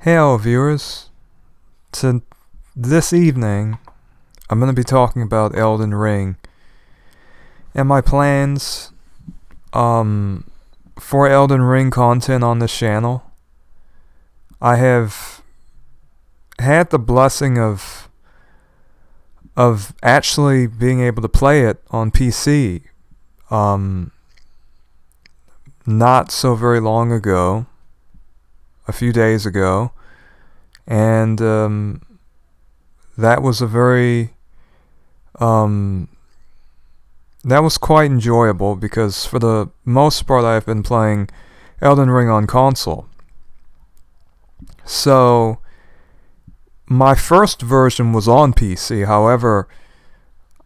Hello, viewers. To this evening, I'm going to be talking about Elden Ring and my plans for Elden Ring content on this channel. I have had the blessing of actually being able to play it on PC not so very long ago, a few days ago, and that was a very that was quite enjoyable because for the most part I've been playing Elden Ring on console. So my first version was on PC. However,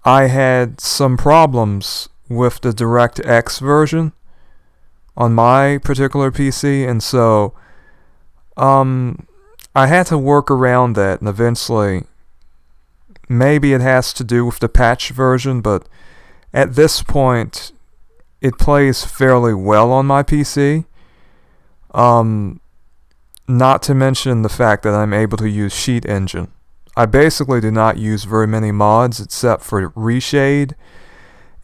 I had some problems with the DirectX version on my particular PC, and so I had to work around that, and eventually maybe it has to do with the patch version, but at this point it plays fairly well on my PC. Not to mention the fact that I'm able to use Sheet Engine. I basically do not use very many mods except for Reshade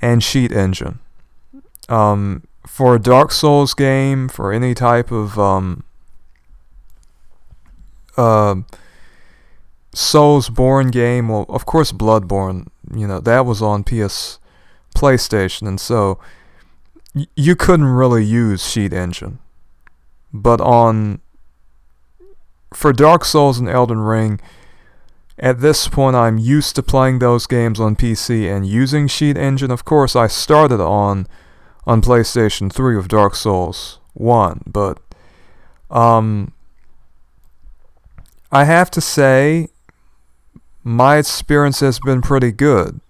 and Sheet Engine. For a Dark Souls game, for any type of Soulsborne game, well, of course Bloodborne, that was on PlayStation, and so you couldn't really use Sheet Engine. But for Dark Souls and Elden Ring, at this point I'm used to playing those games on PC and using Sheet Engine. Of course, I started on PlayStation 3 with Dark Souls 1, but I have to say my experience has been pretty good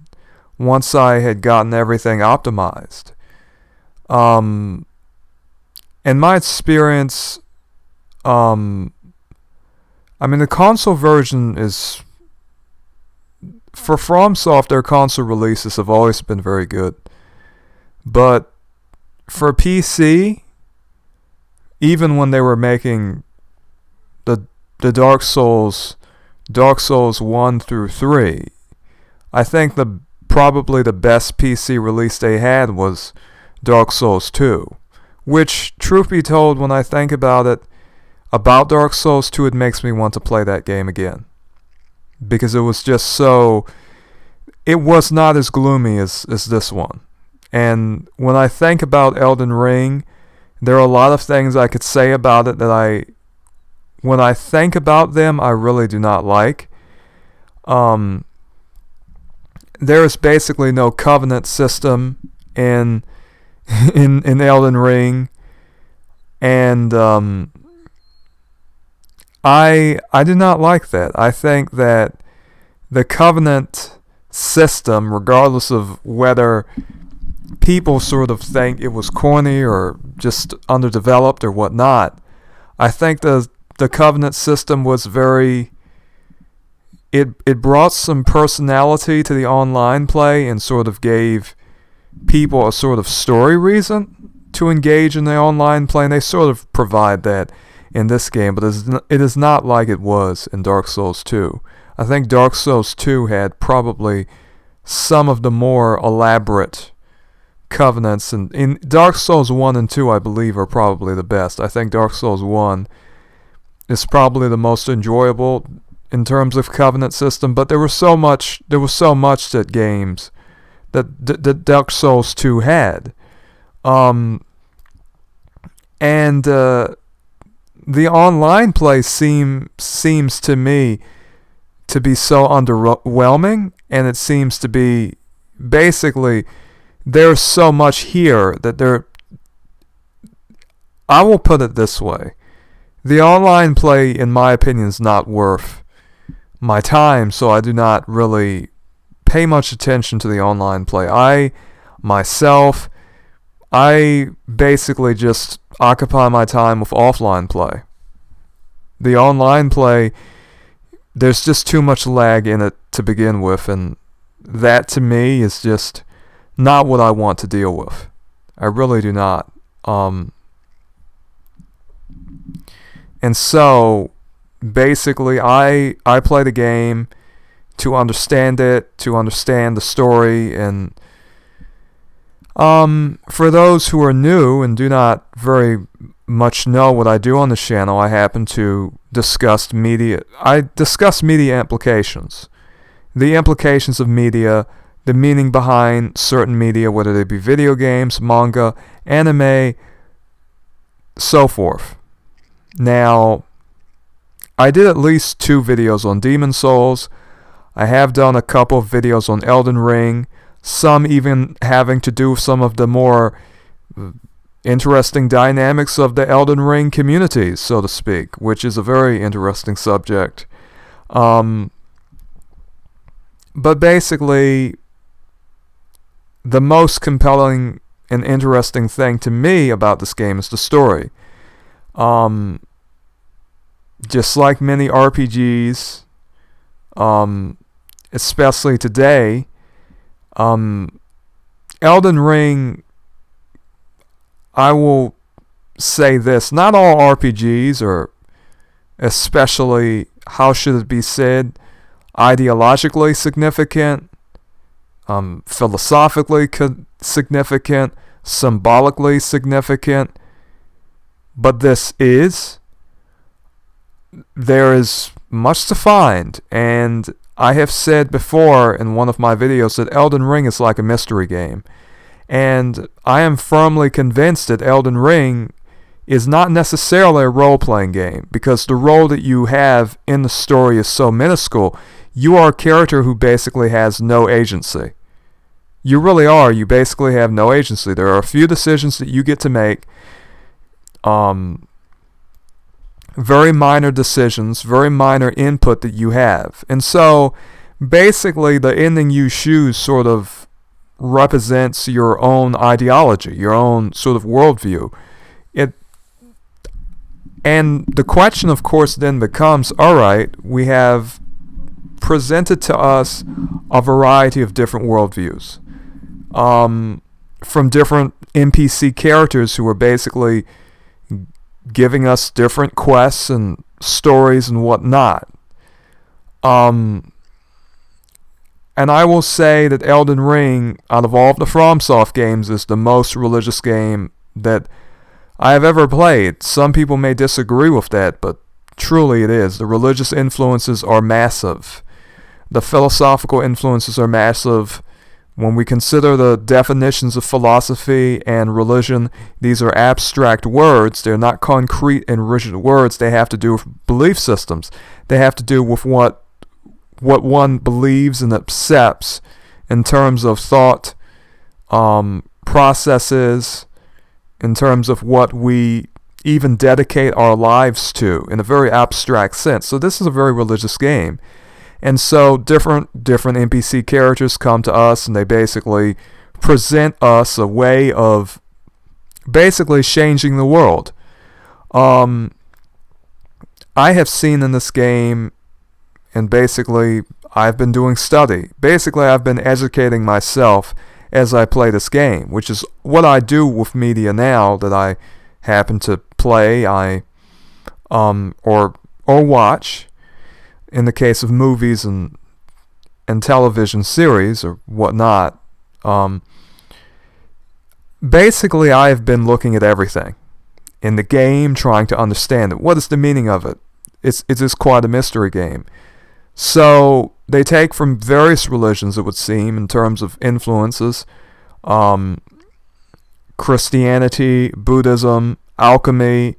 once I had gotten everything optimized. In my experience, the console version is, for FromSoft, their console releases have always been very good. But for PC, even when they were making the Dark Souls 1 through 3, I think probably the best PC release they had was Dark Souls 2, which, truth be told, when I think about it, about Dark Souls 2, it makes me want to play that game again, because it was just it was not as gloomy as this one. And when I think about Elden Ring, there are a lot of things I could say about it that when I think about them, I really do not like. There is basically no covenant system in Elden Ring, and I do not like that. I think that the covenant system, regardless of whether people sort of think it was corny or just underdeveloped or whatnot, I think the covenant system was it brought some personality to the online play and sort of gave people a sort of story reason to engage in the online play, and they sort of provide that in this game, but it is not like it was in Dark Souls 2. I think Dark Souls 2 had probably some of the more elaborate covenants, and in Dark Souls 1 and 2, I believe, are probably the best. I think Dark Souls 1 is probably the most enjoyable in terms of covenant system, but there was so much that games that Dark Souls 2 had. The online play seems to me to be so underwhelming, and it seems to be basically there's so much here that I will put it this way. The online play, in my opinion, is not worth my time, so I do not really pay much attention to the online play. I basically just occupy my time with offline play. The online play, there's just too much lag in it to begin with, and that to me is just not what I want to deal with. I really do not. And so basically I play the game to understand it, to understand the story, and for those who are new and do not very much know what I do on the channel, I happen to discuss media. I discuss media implications, the implications of media, the meaning behind certain media, whether they be video games, manga, anime, so forth. Now, I did at least 2 videos on Demon Souls. I have done a couple of videos on Elden Ring, some even having to do with some of the more interesting dynamics of the Elden Ring communities, so to speak, which is a very interesting subject. But basically, the most compelling and interesting thing to me about this game is the story. Just like many RPGs, especially today, Elden Ring, I will say this, not all RPGs are, especially, how should it be said, ideologically significant, philosophically significant, symbolically significant, but this is. There is much to find, and I have said before in one of my videos that Elden Ring is like a mystery game, and I am firmly convinced that Elden Ring is not necessarily a role-playing game, because the role that you have in the story is so minuscule. You are a character who basically has no agency. You really are. You basically have no agency. There are a few decisions that you get to make, very minor decisions, very minor input that you have. And so, basically, the ending you choose sort of represents your own ideology, your own sort of worldview. And the question, of course, then becomes, alright, we have presented to us a variety of different worldviews. From different NPC characters who are basically giving us different quests and stories and whatnot. And I will say that Elden Ring, out of all of the FromSoft games, is the most religious game that I have ever played. Some people may disagree with that, but truly it is. The religious influences are massive. The philosophical influences are massive. When we consider the definitions of philosophy and religion, these are abstract words. They're not concrete and rigid words. They have to do with belief systems. They have to do with what one believes and accepts in terms of thought processes, in terms of what we even dedicate our lives to in a very abstract sense. So this is a very religious game. And so different NPC characters come to us, and they basically present us a way of basically changing the world. I have seen in this game, and basically I've been doing study. Basically I've been educating myself as I play this game, which is what I do with media now that I happen to play, or watch. In the case of movies and television series or whatnot, basically I have been looking at everything in the game, trying to understand it. What is the meaning of it? It is quite a mystery game. So they take from various religions, it would seem, in terms of influences. Christianity, Buddhism, alchemy,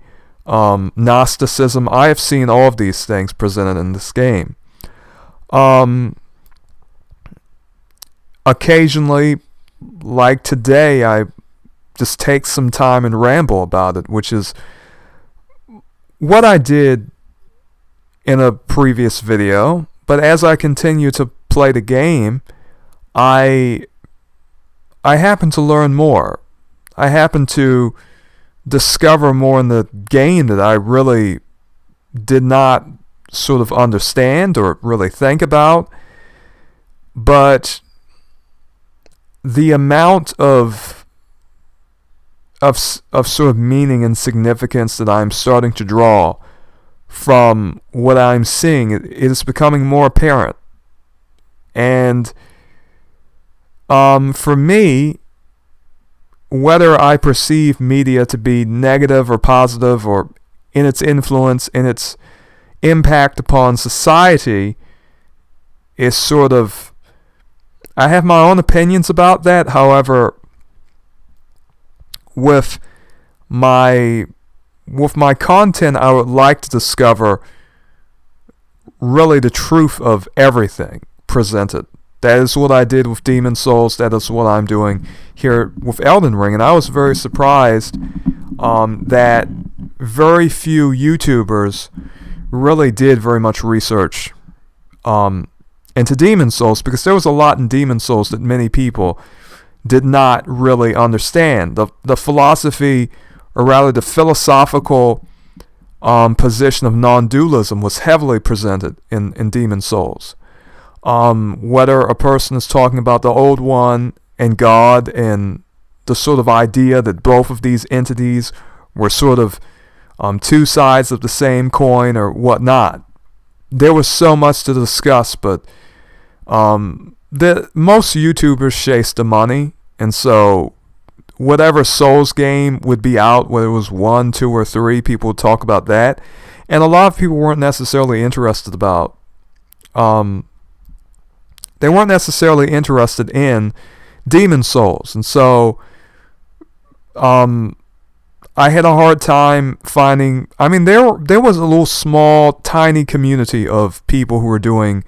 Gnosticism. I have seen all of these things presented in this game. Occasionally, like today, I just take some time and ramble about it, which is what I did in a previous video. But as I continue to play the game, I happen to learn more. I happen to discover more in the game that I really did not sort of understand or really think about. But the amount of sort of meaning and significance that I'm starting to draw from what I'm seeing. It is becoming more apparent. And for me, whether I perceive media to be negative or positive, or in its influence, in its impact upon society, is sort of, I have my own opinions about that. However, with my content, I would like to discover really the truth of everything presented. That is what I did with Demon Souls. That is what I'm doing here with Elden Ring. And I was very surprised that very few YouTubers really did very much research into Demon Souls, because there was a lot in Demon Souls that many people did not really understand. The philosophy, or rather the philosophical position of non-dualism was heavily presented in Demon Souls. Whether a person is talking about the Old One and God, and the sort of idea that both of these entities were sort of two sides of the same coin or whatnot. There was so much to discuss, but most YouTubers chase the money, and so whatever Souls game would be out, whether it was 1, 2, or 3, people would talk about that, and a lot of people weren't necessarily interested about. They weren't necessarily interested in Demon Souls, and so I had a hard time finding. I mean, there was a little small, tiny community of people who were doing,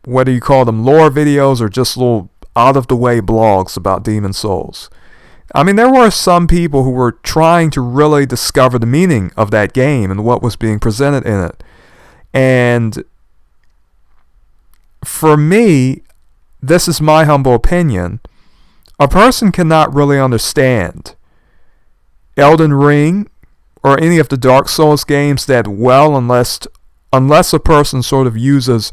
whether you call them lore videos or just little out-of-the-way blogs about Demon Souls. I mean, there were some people who were trying to really discover the meaning of that game and what was being presented in it. And for me, this is my humble opinion, a person cannot really understand Elden Ring or any of the Dark Souls games that well unless a person sort of uses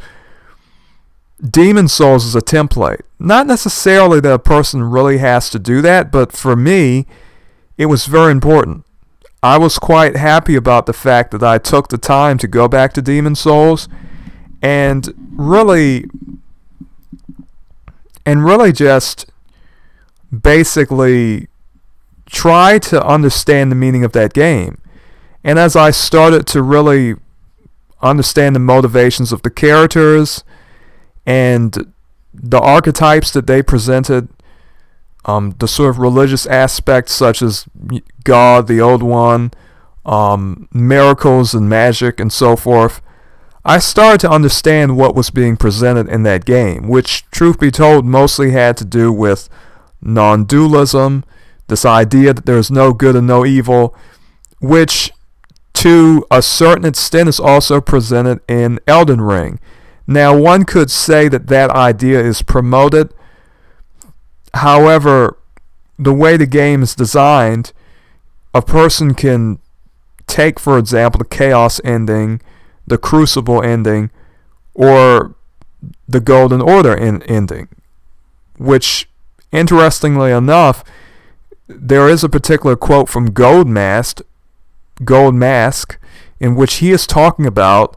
Demon Souls as a template. Not necessarily that a person really has to do that, but for me, it was very important. I was quite happy about the fact that I took the time to go back to Demon Souls and really just basically try to understand the meaning of that game. And as I started to really understand the motivations of the characters and the archetypes that they presented, the sort of religious aspects such as God, the Old One, miracles and magic and so forth, I started to understand what was being presented in that game, which, truth be told, mostly had to do with non-dualism, this idea that there is no good and no evil, which to a certain extent is also presented in Elden Ring. Now, one could say that that idea is promoted. However, the way the game is designed, a person can take, for example, the Chaos ending, the Crucible ending, or the Golden Order ending, which, interestingly enough, there is a particular quote from Gold Mask, in which he is talking about,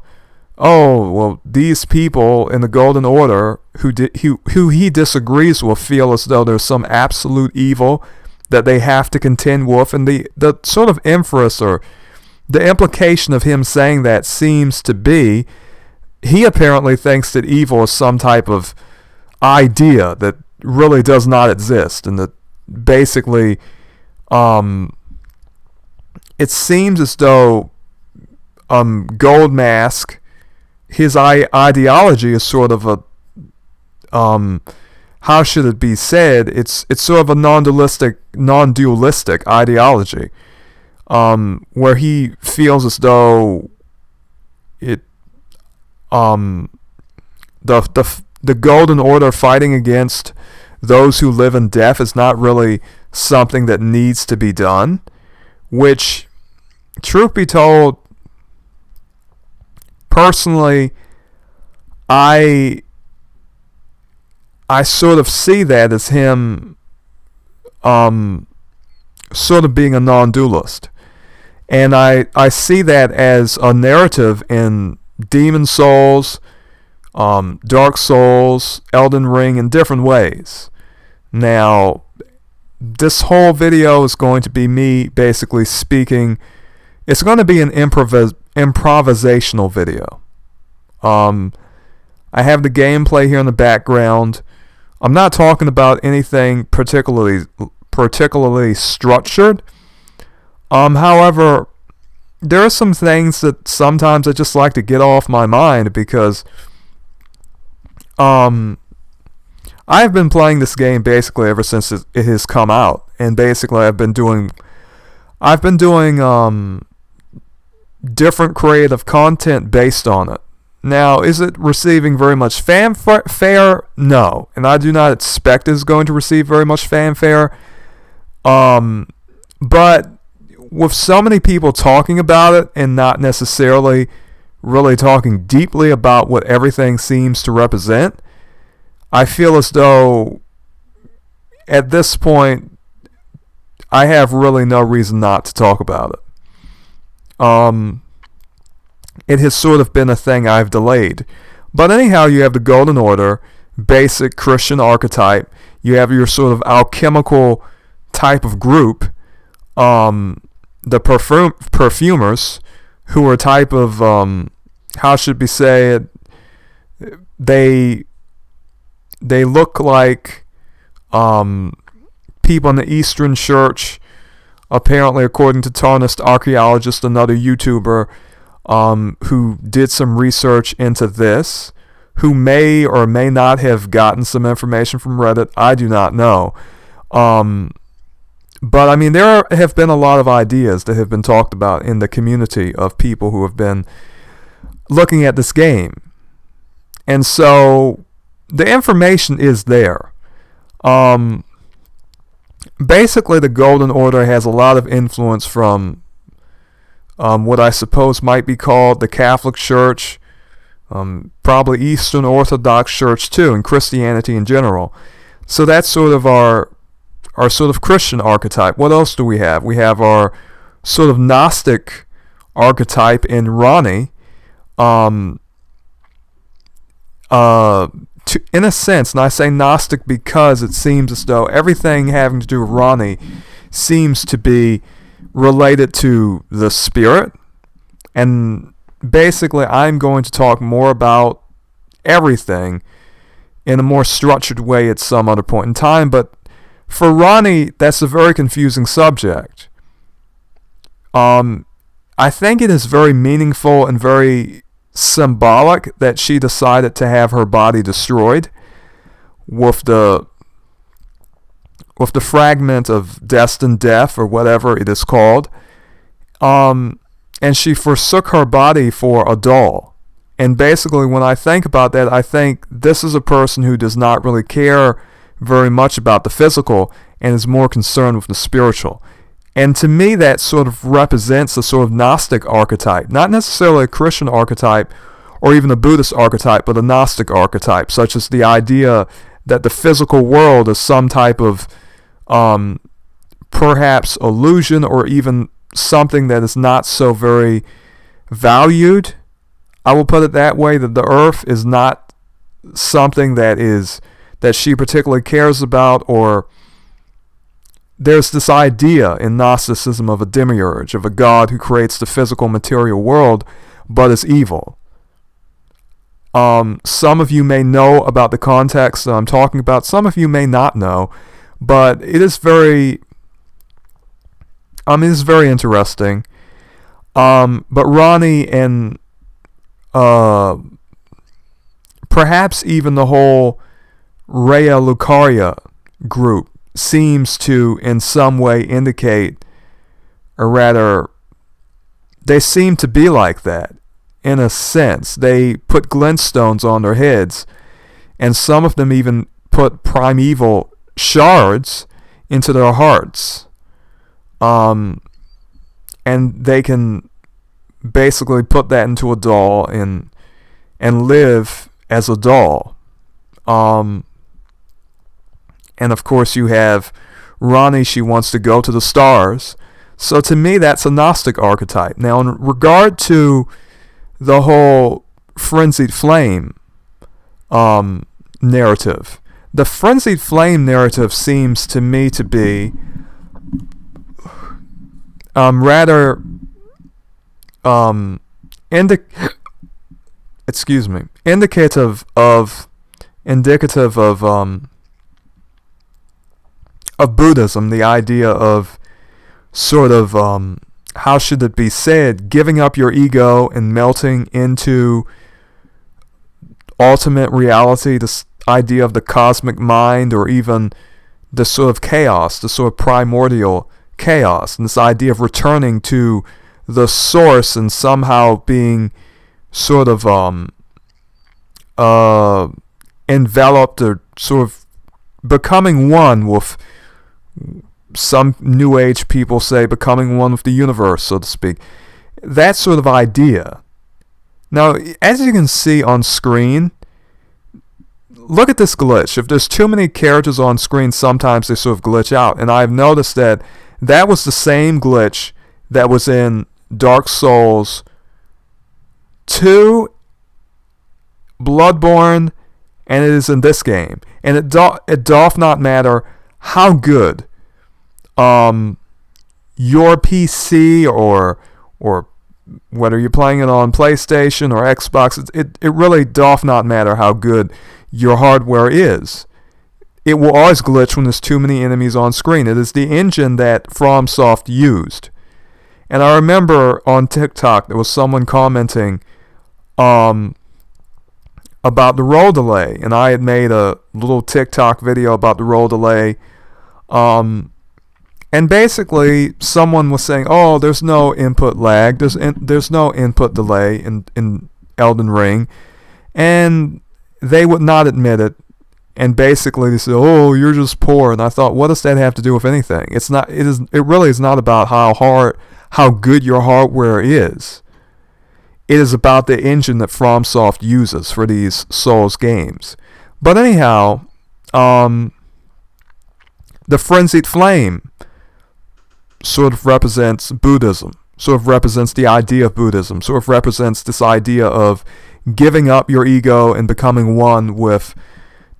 oh, well, these people in the Golden Order who he disagrees with feel as though there's some absolute evil that they have to contend with, and the sort of inference or the implication of him saying that seems to be, he apparently thinks that evil is some type of idea that really does not exist, and that basically it seems as though Gold Mask, his ideology is sort of a how should it be said? It's sort of a non-dualistic ideology, where he feels as though it the Golden Order fighting against those who live in death is not really something that needs to be done, which, truth be told, personally, I sort of see that as him sort of being a non-dualist. And I see that as a narrative in Demon Souls, Dark Souls, Elden Ring in different ways. Now, this whole video is going to be me basically speaking. It's going to be an improvisational video. I have the gameplay here in the background. I'm not talking about anything particularly structured. However, there are some things that sometimes I just like to get off my mind because I've been playing this game basically ever since it has come out, and basically I've been doing different creative content based on it. Now, is it receiving very much fanfare? No, and I do not expect it's going to receive very much fanfare. But with so many people talking about it and not necessarily really talking deeply about what everything seems to represent, I feel as though at this point I have really no reason not to talk about it. It has sort of been a thing I've delayed. But anyhow, you have the Golden Order, basic Christian archetype. You have your sort of alchemical type of group, the perfumers, who are a type of, how should we say it, they look like people in the Eastern Church, apparently according to Tarnished Archaeologist, another YouTuber, who did some research into this, who may or may not have gotten some information from Reddit. I do not know. But I mean, there have been a lot of ideas that have been talked about in the community of people who have been looking at this game. And so the information is there. Basically, the Golden Order has a lot of influence from what I suppose might be called the Catholic Church, probably Eastern Orthodox Church too, and Christianity in general. So that's sort of our sort of Christian archetype. What else do we have? We have our sort of Gnostic archetype in Rani. In a sense, and I say Gnostic because it seems as though everything having to do with Rani seems to be related to the spirit. And basically, I'm going to talk more about everything in a more structured way at some other point in time. But for Rani, that's a very confusing subject. I think it is very meaningful and very symbolic that she decided to have her body destroyed with the fragment of destined death, or whatever it is called, and she forsook her body for a doll. And basically, when I think about that, I think this is a person who does not really care very much about the physical and is more concerned with the spiritual. And to me, that sort of represents a sort of Gnostic archetype, not necessarily a Christian archetype or even a Buddhist archetype, but a Gnostic archetype, such as the idea that the physical world is some type of perhaps illusion, or even something that is not so very valued. I will put it that way, that the earth is not something that she particularly cares about, or there's this idea in Gnosticism of a demiurge, of a god who creates the physical material world, but is evil. Some of you may know about the context that I'm talking about. Some of you may not know, but it is very interesting. But Rani and perhaps even the whole Rhea Lucaria group seems to in some way indicate, or rather, they seem to be like that in a sense. They put glintstones on their heads, and some of them even put primeval shards into their hearts. And they can basically put that into a doll and live as a doll. And of course you have Rani, she wants to go to the stars. So to me, that's a Gnostic archetype. Now, in regard to the whole frenzied flame narrative, the frenzied flame narrative seems to me to be rather indicative of Buddhism, the idea of sort of how should it be said, giving up your ego and melting into ultimate reality, this idea of the cosmic mind, or even the sort of chaos, the sort of primordial chaos, and this idea of returning to the source and somehow being sort of enveloped, or sort of becoming one with, some New Age people say, becoming one with the universe, so to speak. That sort of idea. Now, as you can see on screen, look at this glitch. If there's too many characters on screen, sometimes they sort of glitch out. And I've noticed that that was the same glitch that was in Dark Souls 2, Bloodborne, and it is in this game. And it doth not matter how good your PC or whether you're playing it on PlayStation or Xbox, it really doth not matter how good your hardware is. It will always glitch when there's too many enemies on screen. It is the engine that FromSoft used. And I remember on TikTok there was someone commenting about the roll delay, and I had made a little TikTok video about the roll delay. And basically, someone was saying, "Oh, there's no input lag. There's no input delay in Elden Ring," and they would not admit it. And basically, they said, "Oh, you're just poor." And I thought, what does that have to do with anything? It's not. It really is not about how good your hardware is. It is about the engine that FromSoft uses for these Souls games. But anyhow, the frenzied flame sort of represents Buddhism, sort of represents the idea of Buddhism, sort of represents this idea of giving up your ego and becoming one with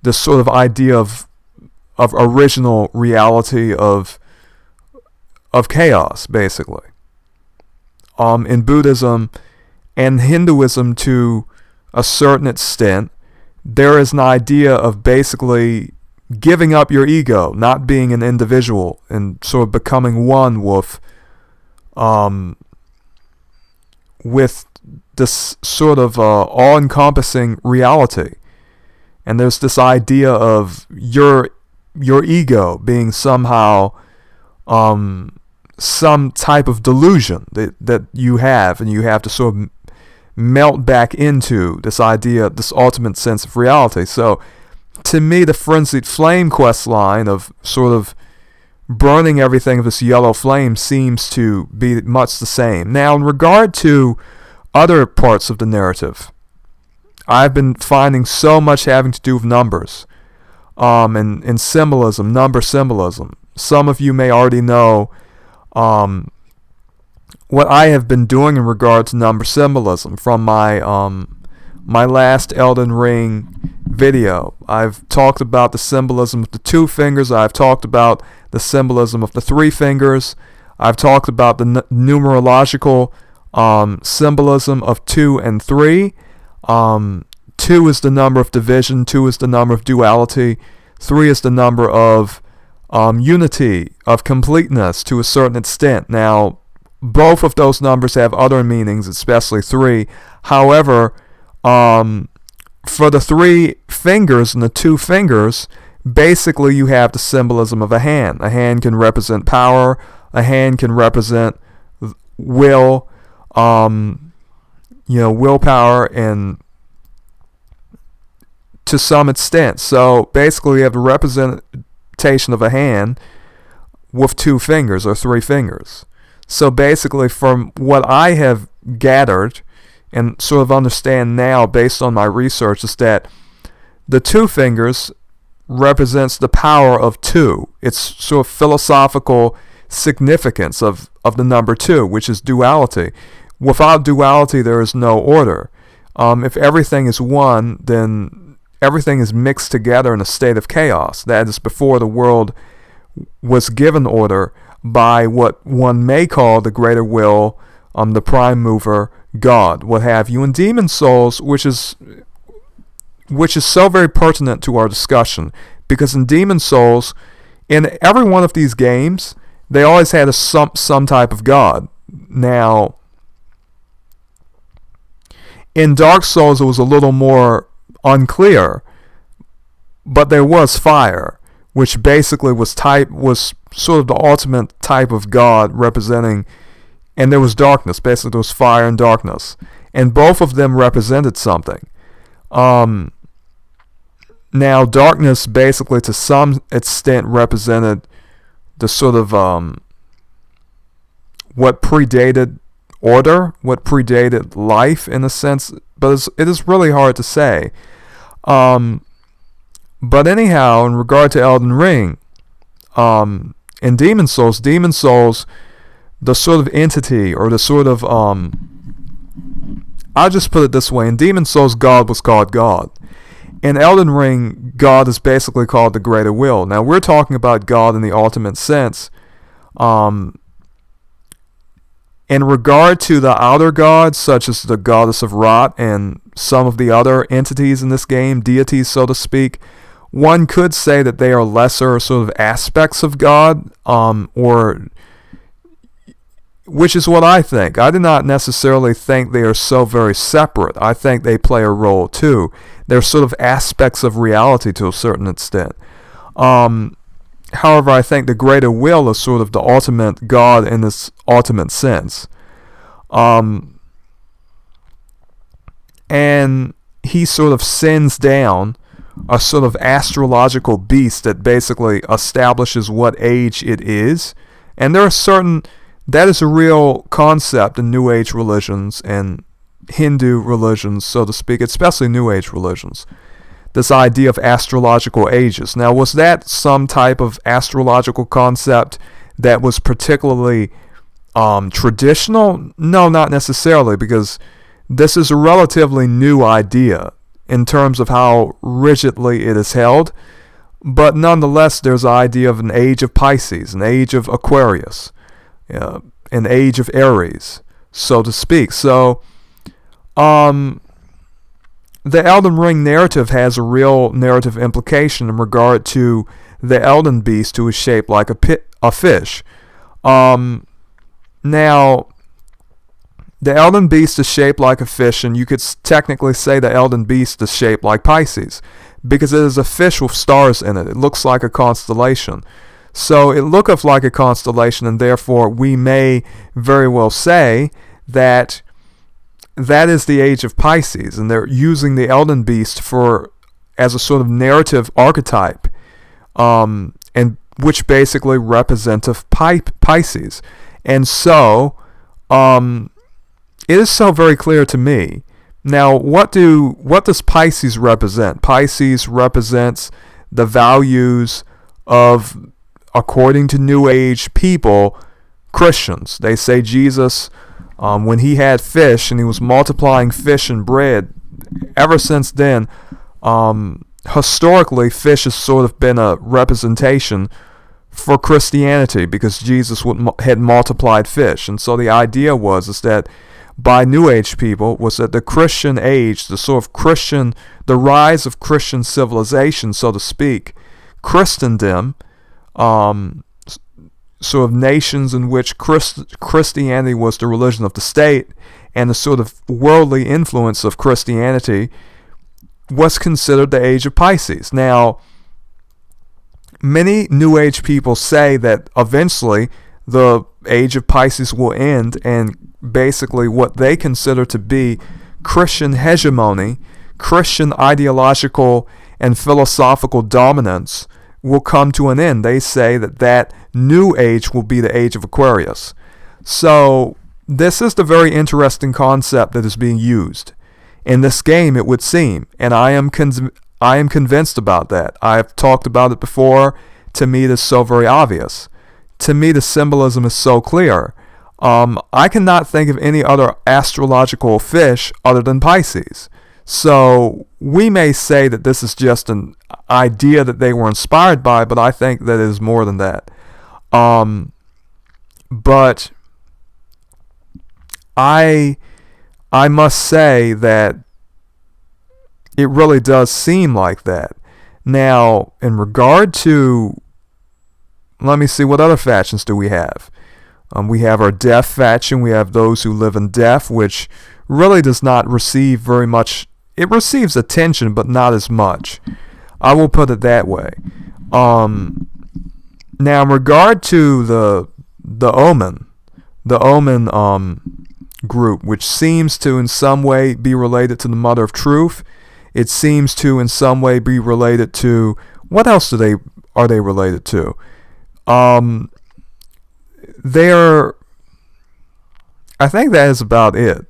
this sort of idea of original reality of chaos, basically. In Buddhism and Hinduism, to a certain extent, there is an idea of basically giving up your ego, not being an individual, and sort of becoming one with this sort of all-encompassing reality. And there's this idea of your ego being somehow some type of delusion that you have, and you have to sort of melt back into this idea, this ultimate sense of reality. So to me, the Frenzied Flame quest line of sort of burning everything with this yellow flame seems to be much the same. Now, in regard to other parts of the narrative, I've been finding so much having to do with numbers, and symbolism, number symbolism. Some of you may already know what I have been doing in regard to number symbolism from my my last Elden Ring video. I've talked about the symbolism of the 2 fingers. I've talked about the symbolism of the 3 fingers. I've talked about the numerological symbolism of 2 and 3. 2 is the number of division. 2 is the number of duality. 3 is the number of unity, of completeness to a certain extent. Now, both of those numbers have other meanings, especially 3. However, for the 3 fingers and the 2 fingers, basically you have the symbolism of a hand. A hand can represent power. A hand can represent will, willpower, and to some extent. So basically you have the representation of a hand with 2 fingers or 3 fingers. So basically, from what I have gathered and sort of understand now based on my research, is that the 2 fingers represents the power of 2. It's sort of philosophical significance of the number 2, which is duality. Without duality, there is no order. If everything is one, then everything is mixed together in a state of chaos. That is before the world was given order by what one may call the greater will, the prime mover, God, what have you. And Demon Souls, which is so very pertinent to our discussion, because in Demon Souls, in every one of these games, they always had some type of God. Now, in Dark Souls, it was a little more unclear, but there was fire, which basically was sort of the ultimate type of God representing, and there was darkness. Basically, there was fire and darkness, and both of them represented something. Now, darkness basically to some extent represented the sort of what predated order, what predated life in a sense, but it is really hard to say. But anyhow, in regard to Elden Ring, in Demon Souls, the sort of entity, or the sort of, I'll just put it this way, in Demon Souls, God was called God. In Elden Ring, God is basically called the greater will. Now, we're talking about God in the ultimate sense. In regard to the outer gods, such as the goddess of Rot and some of the other entities in this game, deities, so to speak, one could say that they are lesser sort of aspects of God, which is what I think. I do not necessarily think they are so very separate. I think they play a role too. They're sort of aspects of reality to a certain extent. However, I think the greater will is sort of the ultimate God in this ultimate sense. And he sort of sends down a sort of astrological beast that basically establishes what age it is. And there are that is a real concept in New Age religions and Hindu religions, so to speak, especially New Age religions. This idea of astrological ages. Now, was that some type of astrological concept that was particularly traditional? No, not necessarily, because this is a relatively new idea in terms of how rigidly it is held. But nonetheless, there's the idea of an age of Pisces, an age of Aquarius, an age of Aries, so to speak. So, the Elden Ring narrative has a real narrative implication in regard to the Elden Beast, who is shaped like a fish. Now, the Elden Beast is shaped like a fish, and you could technically say the Elden Beast is shaped like Pisces, because it is a fish with stars in it. It looks like a constellation. So it looketh like a constellation, and therefore we may very well say that is the age of Pisces, and they're using the Elden Beast as a sort of narrative archetype, and which basically represents Pisces. And so, it is so very clear to me. Now, what does Pisces represent? Pisces represents the values of, according to New Age people, Christians. They say Jesus, when he had fish and he was multiplying fish and bread, ever since then, historically, fish has sort of been a representation for Christianity, because Jesus had multiplied fish. And so the idea is that by New Age people was that the Christian age, the rise of Christian civilization, so to speak, Christendom, sort of nations in which Christianity was the religion of the state, and the sort of worldly influence of Christianity was considered the age of Pisces. Now, many New Age people say that eventually the age of Pisces will end, and basically what they consider to be Christian hegemony, Christian ideological and philosophical dominance will come to an end. They say that new age will be the age of Aquarius. So this is the very interesting concept that is being used in this game, it would seem, and I am convinced about that. I have talked about it before. To me, it is so very obvious. to me, the symbolism is so clear. I cannot think of any other astrological fish other than Pisces. So we may say that this is just an idea that they were inspired by, but I think that it is more than that. But I must say that it really does seem like that. Now, in regard to, let me see, what other factions do we have? We have our deaf faction. We have those who live in death, which really does not receive very much. It receives attention, but not as much. I will put it that way. Now, in regard to the Omen group, which seems to in some way be related to the Mother of Truth, it seems to in some way be related to, what else are they related to? I think that is about it.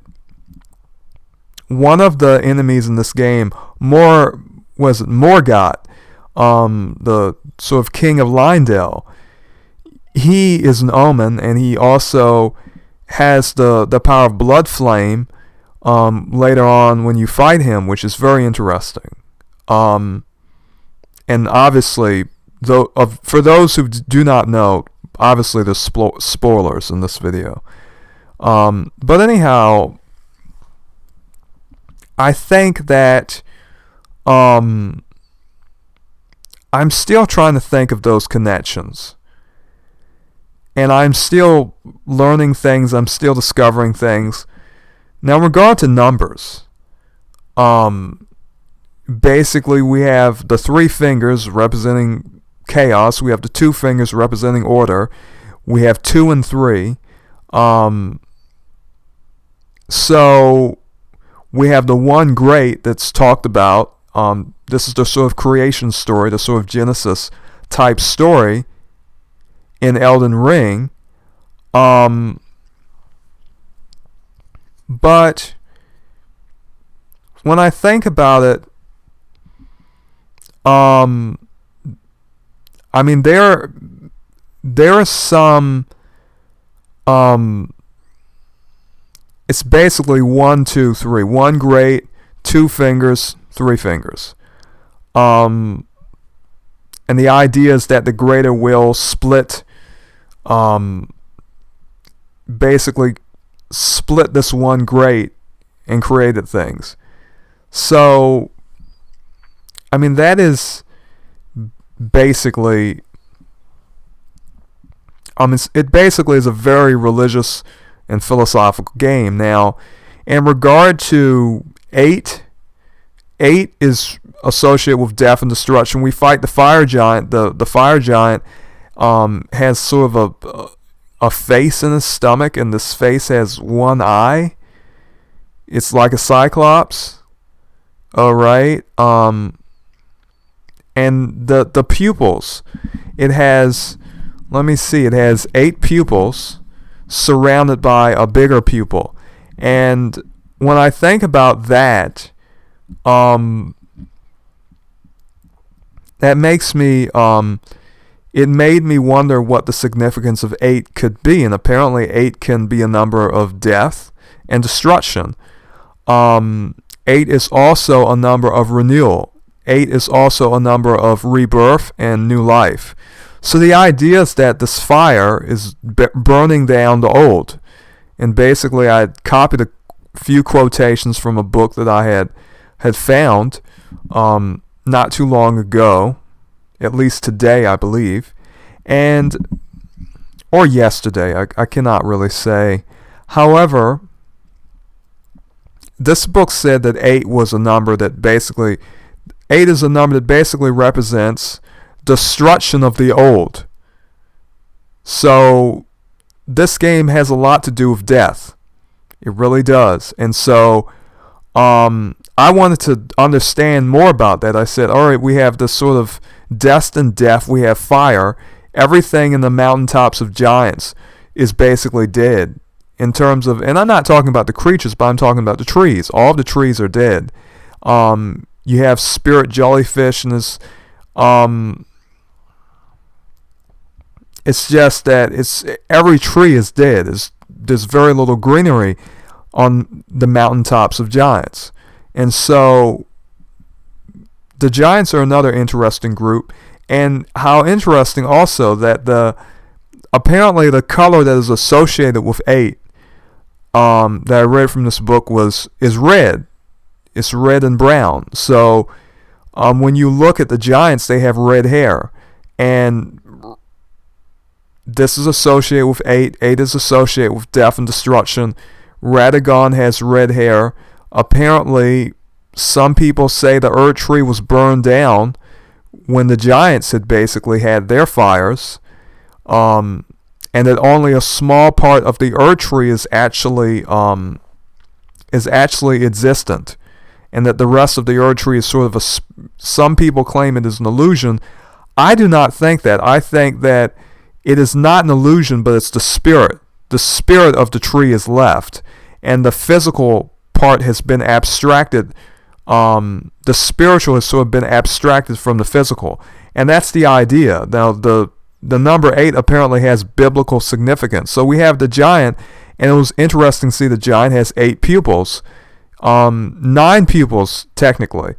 One of the enemies in this game, Morgoth, the sort of king of Leyndell. He is an Omen, and he also has the power of Blood Flame later on when you fight him, which is very interesting. And obviously, for those who do not know, obviously there's spoilers in this video. But anyhow, I think that I'm still trying to think of those connections. And I'm still learning things. I'm still discovering things. Now, in regard to numbers, basically we have the 3 fingers representing chaos. We have the 2 fingers representing order. We have 2 and 3. So we have the one great that's talked about. This is the sort of creation story, the sort of Genesis type story in Elden Ring. But when I think about it, I mean, there are some, it's basically 1, 2, 3. 1 great, 2 fingers, 3 fingers. And the idea is that the greater will split, basically split this one great and created things. So, I mean, that is basically, it basically is a very religious and philosophical game. Now, in regard to 8 is associated with death and destruction. We fight the fire giant. The fire giant has sort of a face in his stomach, and this face has one eye. It's like a cyclops. All right. And the pupils. It has, let me see. It has 8 pupils surrounded by a bigger pupil. And when I think about that, that makes me, it made me wonder what the significance of 8 could be. And apparently 8 can be a number of death and destruction. 8 is also a number of renewal. 8 is also a number of rebirth and new life. So the idea is that this fire is burning down the old. And basically I copied a few quotations from a book that I had found not too long ago, at least today I believe, or yesterday, I cannot really say. However, this book said that 8 was a number that basically, 8 is a number that basically represents destruction of the old. So this game has a lot to do with death. It really does. And so I wanted to understand more about that. I said, all right, we have this sort of destined death. We have fire. Everything in the mountaintops of giants is basically dead. In terms of, and I'm not talking about the creatures, but I'm talking about the trees. All of the trees are dead. You have spirit jellyfish, and It's just that every tree is dead. There's very little greenery on the mountaintops of giants. And so the giants are another interesting group. And how interesting also that apparently the color that is associated with 8 that I read from this book is red. It's red and brown. So when you look at the giants, they have red hair. And this is associated with 8. 8 is associated with death and destruction. Radagon has red hair. Apparently, some people say the Erd tree was burned down when the giants had basically had their fires, and that only a small part of the Erd tree is actually existent, and that the rest of the Erd tree is sort of some people claim it is an illusion. I do not think that. I think that it is not an illusion, but it's the spirit. The spirit of the tree is left, and the physical part has been abstracted. The spiritual has sort of been abstracted from the physical, and that's the idea. Now, the number 8 apparently has biblical significance. So we have the giant, and it was interesting to see the giant has 8 pupils, 9 pupils technically,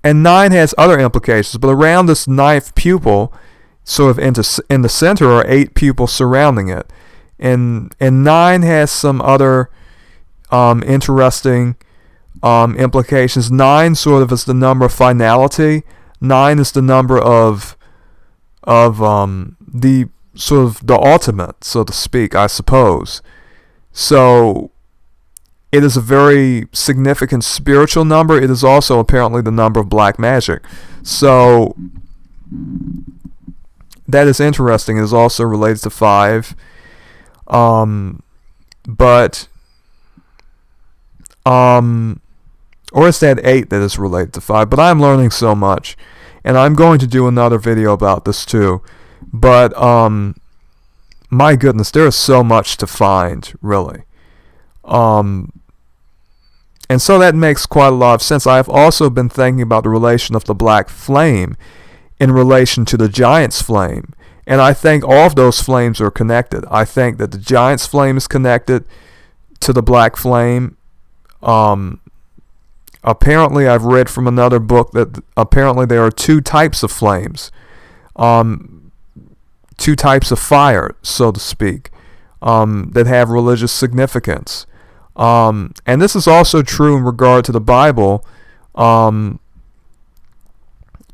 and 9 has other implications. But around this 9th pupil, sort of in the center, are 8 pupils surrounding it, and 9 has some other interesting implications. 9 sort of is the number of finality. 9 is the number of the sort of the ultimate, so to speak, I suppose. So it is a very significant spiritual number. It is also apparently the number of black magic. So that is interesting. It is also related to 5. Or is that 8 that is related to 5? But I'm learning so much, and I'm going to do another video about this too. But my goodness, there is so much to find, really. And so that makes quite a lot of sense. I've also been thinking about the relation of the black flame in relation to the giant's flame, and I think all of those flames are connected. I think that the giant's flame is connected to the black flame. Apparently, I've read from another book that apparently there are 2 types of flames, 2 types of fire, so to speak, that have religious significance. And this is also true in regard to the Bible,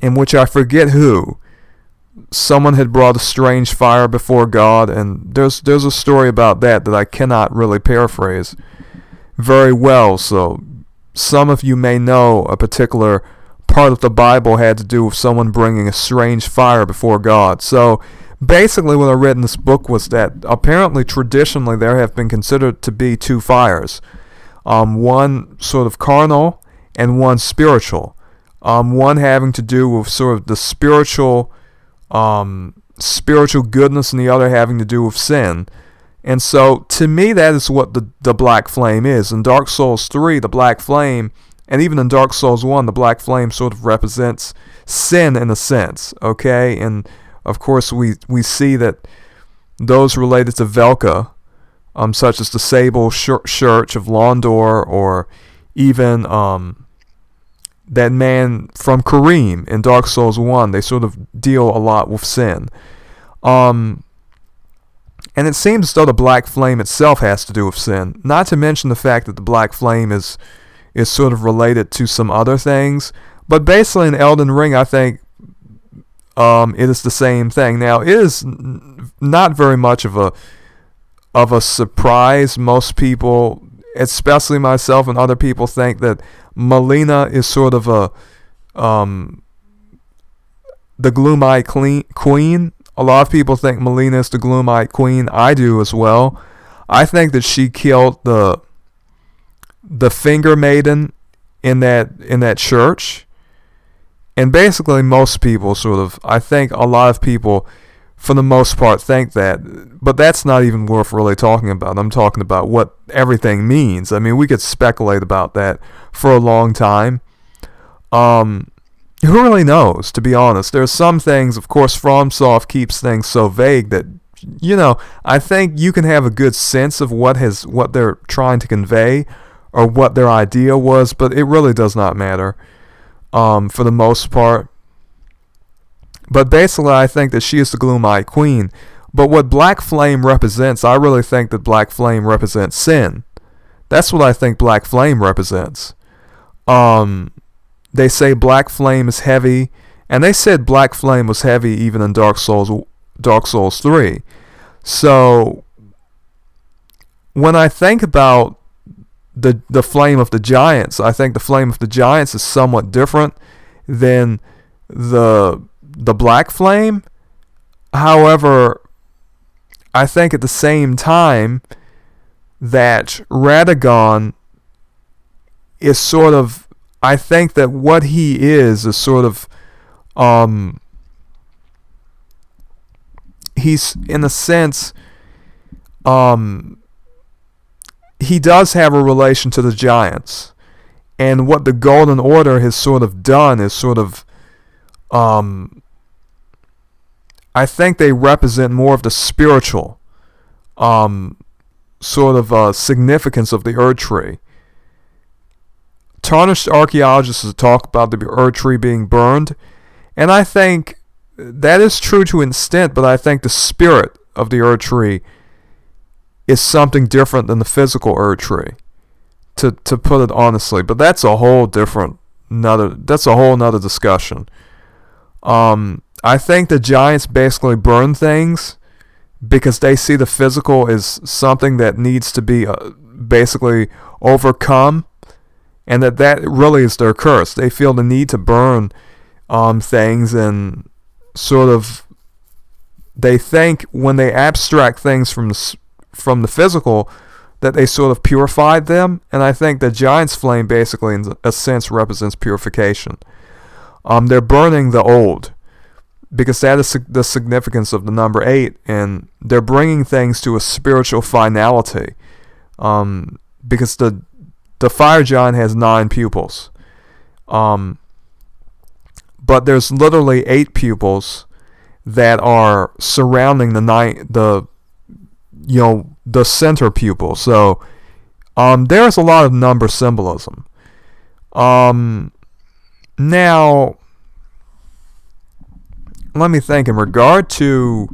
in which I forget who. Someone had brought a strange fire before God, and there's a story about that I cannot really paraphrase very well. So some of you may know a particular part of the Bible had to do with someone bringing a strange fire before God. So basically what I read in this book was that apparently traditionally there have been considered to be 2 fires, one sort of carnal and one spiritual, one having to do with sort of the spiritual goodness, and the other having to do with sin. And so to me that is what the black flame is. In Dark Souls 3, the black flame, and even in Dark Souls 1, the black flame sort of represents sin in a sense, okay? And of course we see that those related to Velka, such as the Sable Church of Londor, or even that man from Kareem in Dark Souls 1, they sort of deal a lot with sin. And it seems as though the black flame itself has to do with sin, not to mention the fact that the black flame is sort of related to some other things. But basically in Elden Ring, I think it is the same thing. Now, it is not very much of a surprise. Most people, especially myself and other people, think that Melina is sort of the Gloom-Eyed Queen. A lot of people think Melina is the Gloom-Eyed Queen. I do as well. I think that she killed the Finger Maiden in that church. And basically most people I think a lot of people for the most part think that, but that's not even worth really talking about. I'm talking about what everything means. I mean, we could speculate about that for a long time. who really knows, to be honest? There's some things, of course, FromSoft keeps things so vague that, I think you can have a good sense of what they're trying to convey or what their idea was, but it really does not matter for the most part. But basically, I think that she is the Gloomite Queen. But what Black Flame represents, I really think that Black Flame represents sin. That's what I think Black Flame represents. They say Black Flame is heavy, and they said Black Flame was heavy even in Dark Souls 3. So when I think about the Flame of the Giants, I think the Flame of the Giants is somewhat different than the Black Flame. However, I think at the same time that Radagon is sort of, I think that what he is sort of, he's, in a sense, he does have a relation to the Giants. And what the Golden Order has sort of done is sort of, I think they represent more of the spiritual sort of significance of the Erd Tree. Tarnished archaeologists talk about the Erd Tree being burned, and I think that is true to an extent, but I think the spirit of the Erd Tree is something different than the physical Erd Tree, to put it honestly. But that's a whole nother discussion. I think the Giants basically burn things because they see the physical as something that needs to be basically overcome, and that really is their curse. They feel the need to burn things, and sort of they think when they abstract things from the physical that they sort of purified them, and I think the Giant's flame basically in a sense represents purification. They're burning the old, because that is the significance of the number 8, and they're bringing things to a spiritual finality, because the fire giant has 9 pupils, but there's literally 8 pupils that are surrounding the center pupil. So there's a lot of number symbolism. Now, let me think. In regard to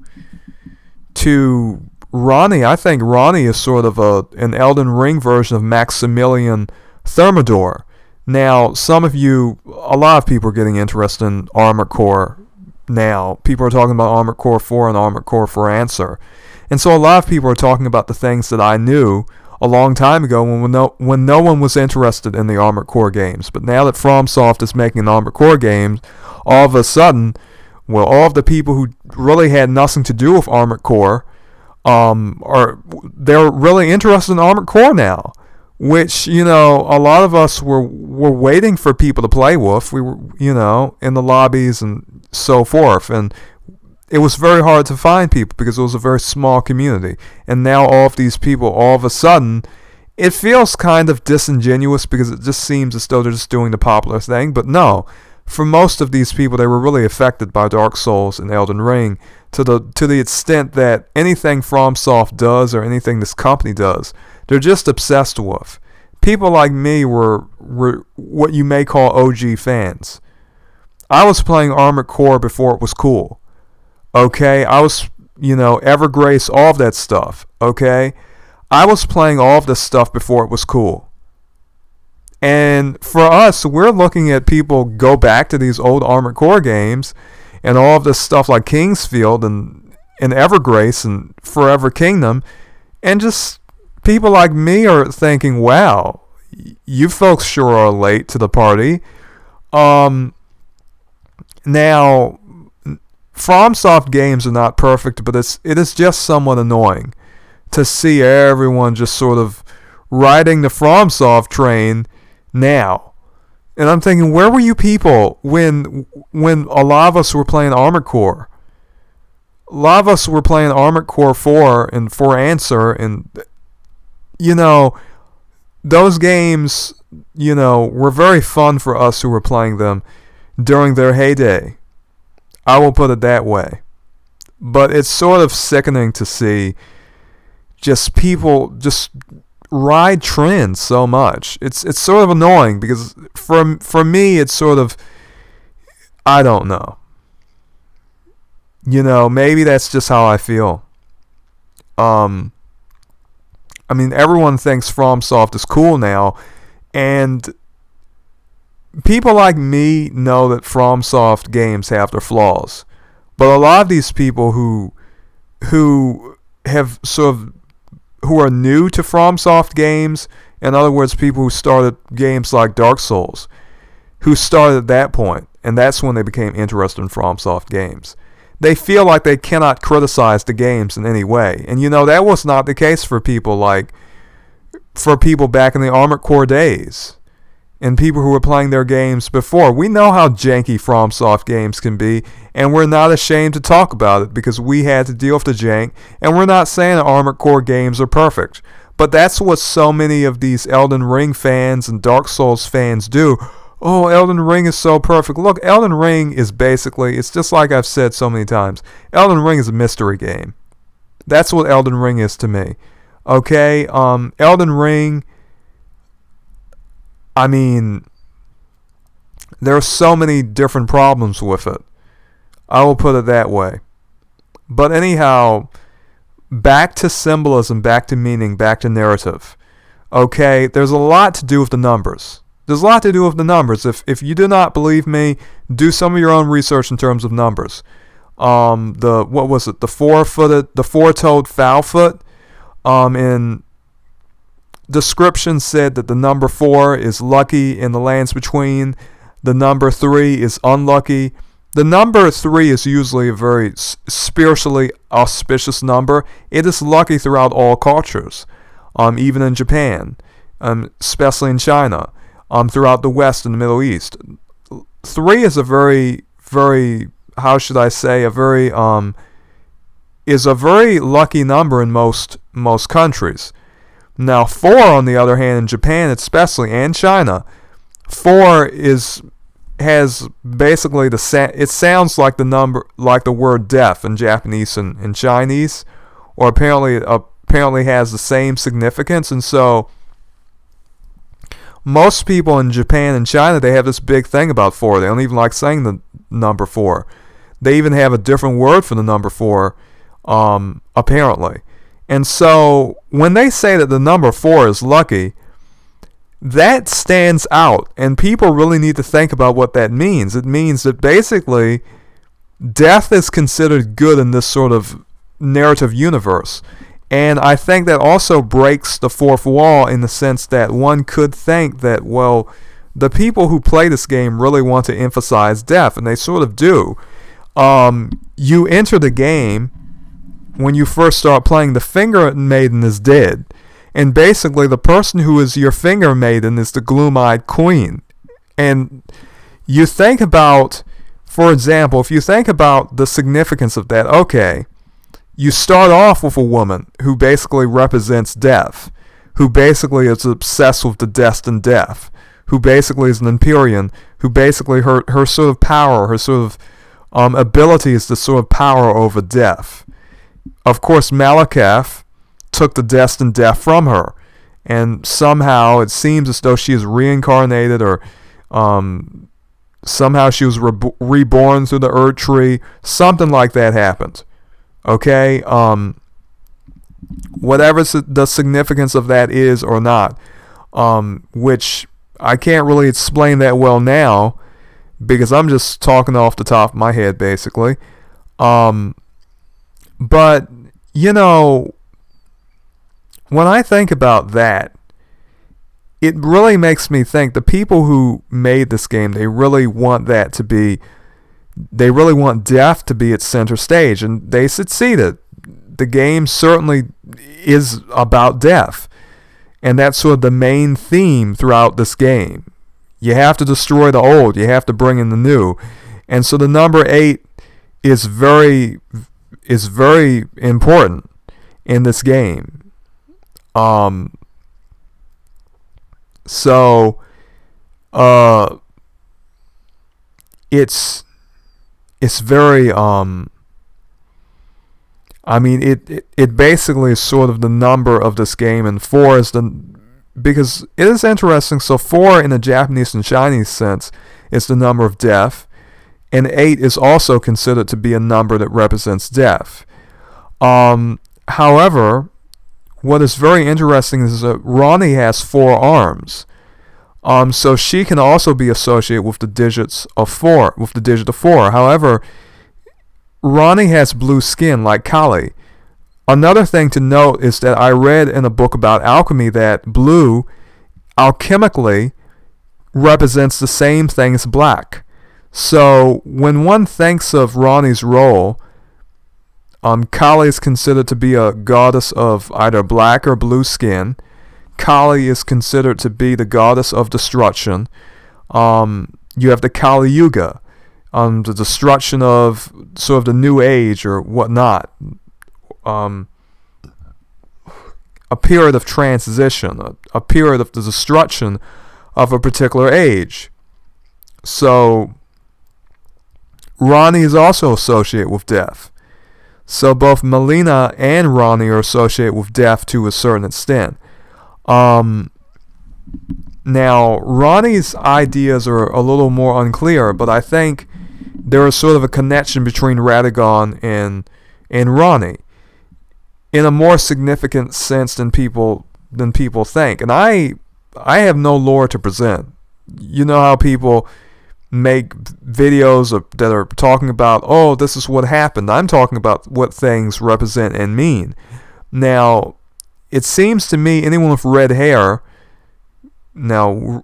Ronnie, I think Ronnie is sort of an Elden Ring version of Maximilian Thermidor. Now, a lot of people are getting interested in Armored Core now. People are talking about Armored Core 4 and Armored Core for Answer. And so a lot of people are talking about the things that I knew a long time ago when no one was interested in the Armored Core games. But now that FromSoft is making an Armored Core game, all of a sudden, well, all of the people who really had nothing to do with Armored Core they're really interested in Armored Core now, which, a lot of us were waiting for people to play with. We were, in the lobbies and so forth, and it was very hard to find people because it was a very small community. And now all of these people, all of a sudden, it feels kind of disingenuous because it just seems as though they're just doing the popular thing. But no, for most of these people, they were really affected by Dark Souls and Elden Ring to the extent that anything FromSoft does or anything this company does, they're just obsessed with. People like me were what you may call OG fans. I was playing Armored Core before it was cool. Okay, I was, Evergrace, all of that stuff. Okay, I was playing all of this stuff before it was cool. And for us, we're looking at people go back to these old Armored Core games and all of this stuff like Kingsfield and Evergrace and Forever Kingdom, and just people like me are thinking, wow, you folks sure are late to the party. Now, FromSoft games are not perfect, but it is just somewhat annoying to see everyone just sort of riding the FromSoft train now. And I'm thinking, where were you people when a lot of us were playing Armored Core? A lot of us were playing Armored Core 4 and For Answer, and those games, were very fun for us who were playing them during their heyday. I will put it that way. But it's sort of sickening to see just people just ride trends so much. It's sort of annoying because for me it's sort of, I don't know. Maybe that's just how I feel. I mean, everyone thinks FromSoft is cool now, and people like me know that FromSoft games have their flaws. But a lot of these people who have sort of, who are new to FromSoft games, in other words, people who started games like Dark Souls, who started at that point, and that's when they became interested in FromSoft games. They feel like they cannot criticize the games in any way. And that was not the case for people back in the Armored Core days, and people who were playing their games before. We know how janky FromSoft games can be, and we're not ashamed to talk about it because we had to deal with the jank, and we're not saying that Armored Core games are perfect. But that's what so many of these Elden Ring fans and Dark Souls fans do. Oh, Elden Ring is so perfect. Look, Elden Ring is basically, it's just like I've said so many times, Elden Ring is a mystery game. That's what Elden Ring is to me. Okay, Elden Ring, I mean, there are so many different problems with it. I will put it that way. But anyhow, back to symbolism, back to meaning, back to narrative. Okay, there's a lot to do with the numbers. There's a lot to do with the numbers. If you do not believe me, do some of your own research in terms of numbers. The four-toed foul foot. In description said that the number 4 is lucky in the lands between. The number 3 is unlucky. The number 3 is usually a very spiritually auspicious number. It is lucky throughout all cultures, even in Japan, especially in China. Throughout the West and the Middle East. 3 is a very, very, how should I say, is a very lucky number in most countries. Now 4, on the other hand, in Japan especially, and China, 4 has basically it sounds like the number, like the word death in Japanese and Chinese, or apparently has the same significance, and so most people in Japan and China, they have this big thing about 4. They don't even like saying the number 4. They even have a different word for the number 4, apparently. And so when they say that the number 4 is lucky, that stands out, and people really need to think about what that means. It means that basically death is considered good in this sort of narrative universe. And I think that also breaks the fourth wall in the sense that one could think that, well, the people who play this game really want to emphasize death, and they sort of do. You enter the game, when you first start playing, the Finger Maiden is dead. And basically the person who is your Finger Maiden is the Gloom-Eyed Queen. And you think about, for example, if you think about the significance of that, okay, you start off with a woman who basically represents death, who basically is obsessed with the destined death, who basically is an Empyrean, who basically her sort of power, her sort of ability is to sort of power over death. Of course, Malekith took the destined death from her, and somehow it seems as though she is reincarnated, or somehow she was reborn through the Erd Tree. Something like that happened. Okay, whatever the significance of that is or not, which I can't really explain that well now because I'm just talking off the top of my head basically. But when I think about that, it really makes me think the people who made this game, they really want death to be its center stage, and they succeeded. The game certainly is about death, and that's sort of the main theme throughout this game. You have to destroy the old, you have to bring in the new, and so the number 8 is very important in this game. it's very I mean, it basically is sort of the number of this game, and 4 is because it is interesting. So 4 in the Japanese and Chinese sense is the number of death, and 8 is also considered to be a number that represents death. However, what is very interesting is that Ronnie has 4 arms. So she can also be associated with the digits of 4, with the digit of 4. However, Ronnie has blue skin like Kali. Another thing to note is that I read in a book about alchemy that blue alchemically represents the same thing as black. So when one thinks of Ronnie's role, Kali is considered to be a goddess of either black or blue skin. Kali is considered to be the goddess of destruction. You have the Kali Yuga, the destruction of sort of the new age or whatnot, a period of transition, a period of the destruction of a particular age. So Ronnie is also associated with death. So both Melina and Ronnie are associated with death to a certain extent. Now, Ronnie's ideas are a little more unclear, but I think there is sort of a connection between Radagon and Ronnie in a more significant sense than people think. And I have no lore to present. You know how people make videos that are talking about, oh, this is what happened. I'm talking about what things represent and mean. Now, it seems to me anyone with red hair, now,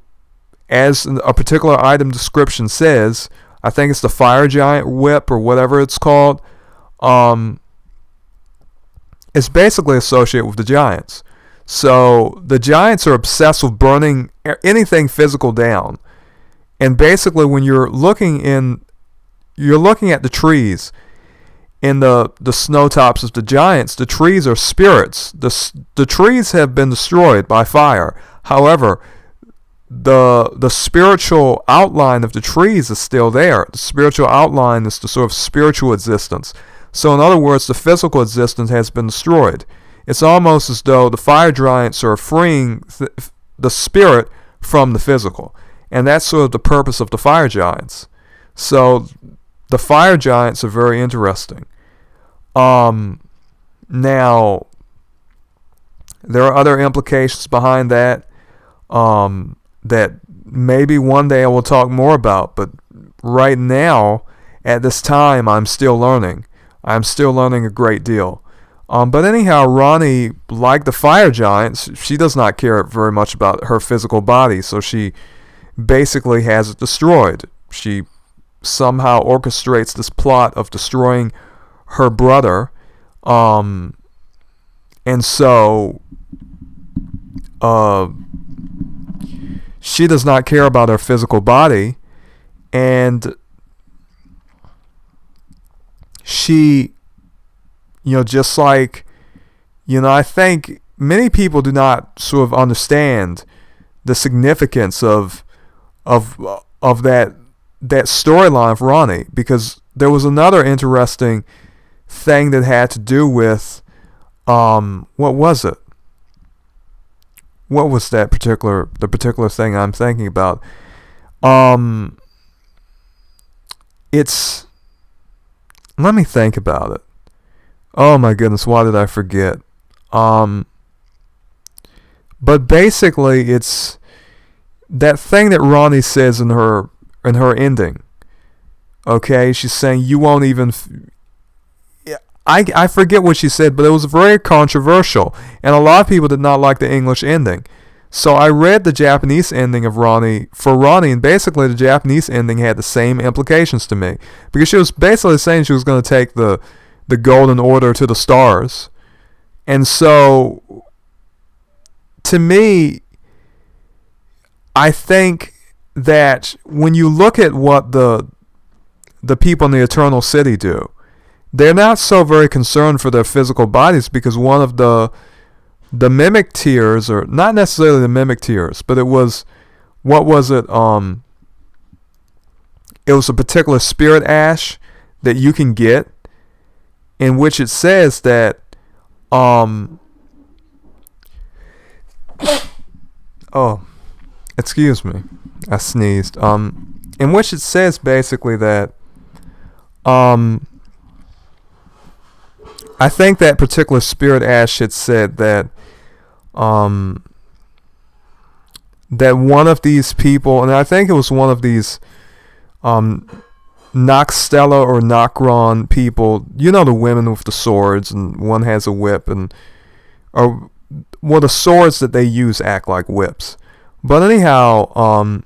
as a particular item description says, I think it's the fire giant whip or whatever it's called, it's basically associated with the giants. So the giants are obsessed with burning anything physical down. And basically when you're looking at the trees in the snow tops of the giants, the trees are spirits. The trees have been destroyed by fire. However, the spiritual outline of the trees is still there. The spiritual outline is the sort of spiritual existence. So in other words, the physical existence has been destroyed. It's almost as though the fire giants are freeing the spirit from the physical. And that's sort of the purpose of the fire giants. So the fire giants are very interesting. Now, there are other implications behind that that maybe one day I will talk more about. But right now, at this time, I'm still learning. I'm still learning a great deal. But anyhow, Ronnie, like the fire giants, she does not care very much about her physical body, so she basically has it destroyed. She somehow orchestrates this plot of destroying her brother, and so she does not care about her physical body, and she, just like, I think many people do not sort of understand the significance of that storyline of Ronnie, because there was another interesting thing that had to do with what was it? What was the particular thing I'm thinking about? Let me think about it. Oh my goodness, why did I forget? But basically, it's that thing that Ronnie says in her ending. Okay, she's saying you won't even. I forget what she said, but it was very controversial, and a lot of people did not like the English ending. So I read the Japanese ending of Ronnie, and basically the Japanese ending had the same implications to me, because she was basically saying she was going to take the golden order to the stars. And so, to me, I think that when you look at what the people in the Eternal City do, they're not so very concerned for their physical bodies, because one of the mimic tears, or not necessarily the mimic tears, but it was, what was it? it was a particular spirit ash that you can get, in which it says that oh, excuse me, I sneezed. In which it says basically that I think that particular spirit ash had said that that one of these people, and I think it was one of these Noxtella or Nocron people, you know, the women with the swords, and one has a whip, and or well, the swords that they use act like whips. But anyhow,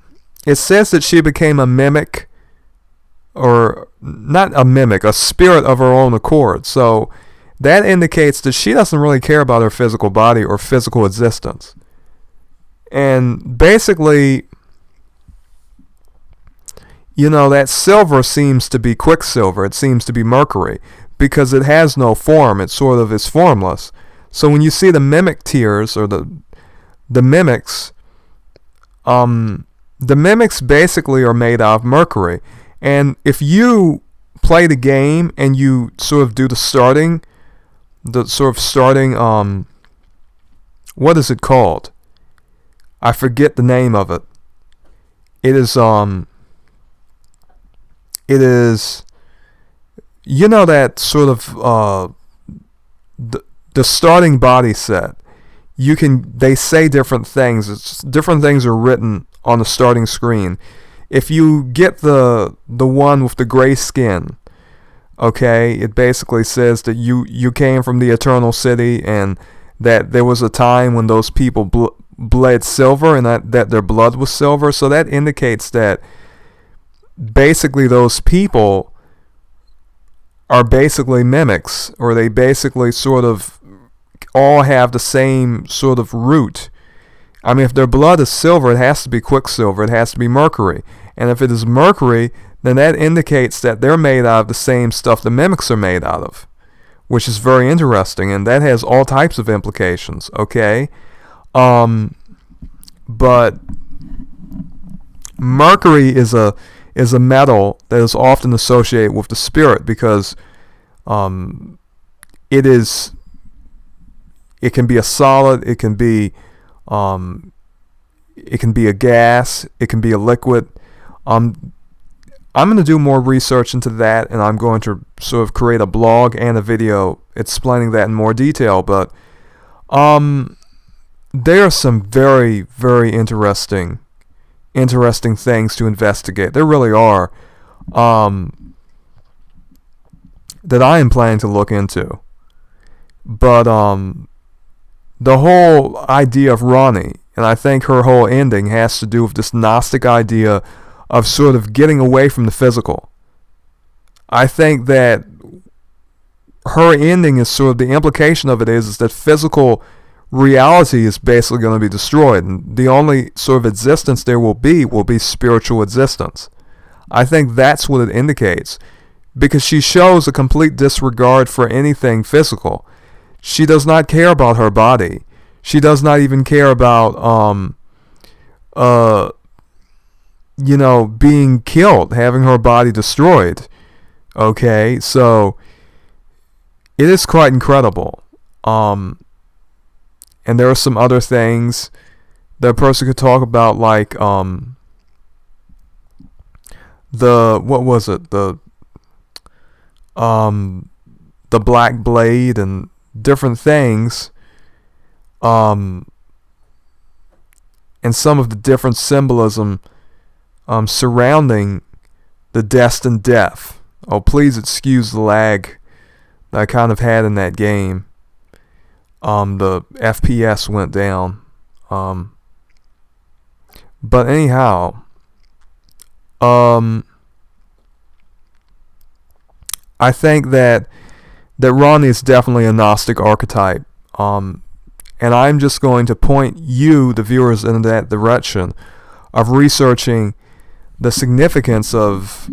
it says that she became a mimic, or not a mimic, a spirit of her own accord. So that indicates that she doesn't really care about her physical body or physical existence. And basically, you know, that silver seems to be quicksilver. It seems to be mercury because it has no form. It sort of is formless. So when you see the mimic tears or the mimics, the mimics basically are made out of mercury. And if you play the game and you sort of do the starting, what is it called? I forget the name of it. It is, you know, that sort of, the starting body set. They say different things. Different things are written on the starting screen. If you get the one with the gray skin, okay, it basically says that you came from the Eternal City and that there was a time when those people bled silver and that their blood was silver. So that indicates that basically those people are basically mimics, or they basically sort of all have the same sort of root. I mean, if their blood is silver, it has to be quicksilver. It has to be mercury. And if it is mercury, then that indicates that they're made out of the same stuff the mimics are made out of, which is very interesting, and that has all types of implications, okay? But mercury is a metal that is often associated with the spirit because it can be a solid, it can be a gas, it can be a liquid. I'm going to do more research into that, and I'm going to sort of create a blog and a video explaining that in more detail. But there are some very, very interesting things to investigate. There really are, that I am planning to look into. But the whole idea of Ronnie, and I think her whole ending has to do with this Gnostic idea of sort of getting away from the physical. I think that her ending is sort of, the implication of it is that physical reality is basically going to be destroyed, and the only sort of existence there will be spiritual existence. I think that's what it indicates, because she shows a complete disregard for anything physical. She does not care about her body. She does not even care about being killed, having her body destroyed. Okay, so it is quite incredible. And there are some other things that a person could talk about, like the Black Blade and different things, and some of the different symbolism surrounding the destined death. Oh, please excuse the lag that I kind of had in that game. The FPS went down. But anyhow, I think that Ronnie is definitely a Gnostic archetype. And I'm just going to point you, the viewers, in that direction of researching the significance of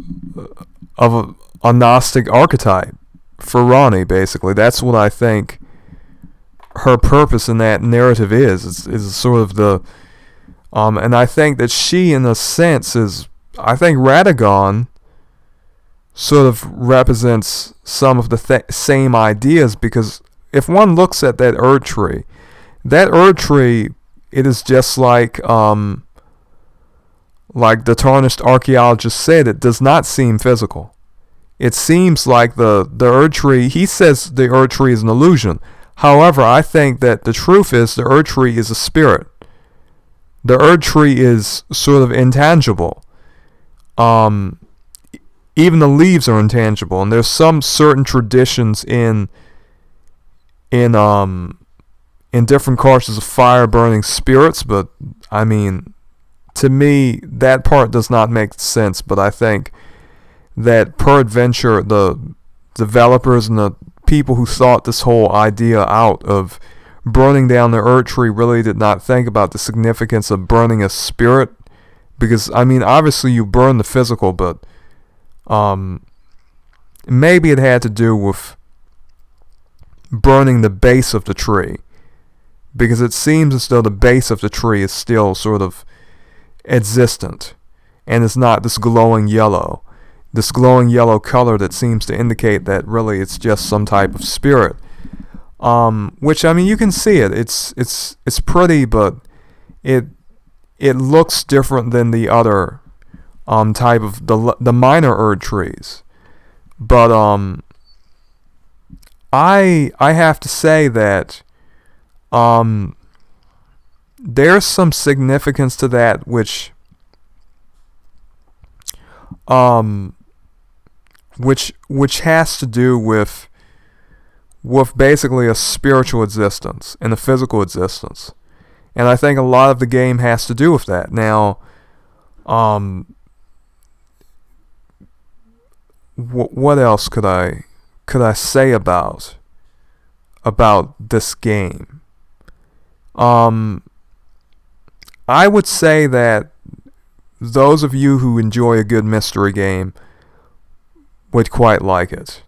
a Gnostic archetype for Ronnie, basically. That's what I think her purpose in that narrative is sort of and I think that she, in a sense, I think Radagon sort of represents some of the same ideas, because if one looks at that Erd tree, it is just like the tarnished archaeologist said, it does not seem physical. It seems like the Erd tree, he says the Erd tree is an illusion. However, I think that the truth is the Erd tree is a spirit. The Erd tree is sort of intangible. Even the leaves are intangible, and there's some certain traditions in different cultures of fire burning spirits, but I mean, to me, that part does not make sense. But I think that peradventure the developers and the people who thought this whole idea out of burning down the Erd tree really did not think about the significance of burning a spirit, because I mean, obviously you burn the physical, but maybe it had to do with burning the base of the tree, because it seems as though the base of the tree is still sort of existent, and it's not this glowing yellow color that seems to indicate that really it's just some type of spirit. Which, I mean, you can see it. It's pretty, but it looks different than the other type of the minor Erd trees. But I have to say that there's some significance to that which has to do with basically a spiritual existence and a physical existence. And I think a lot of the game has to do with that. Now, what else could I say about this game? I would say that those of you who enjoy a good mystery game would quite like it.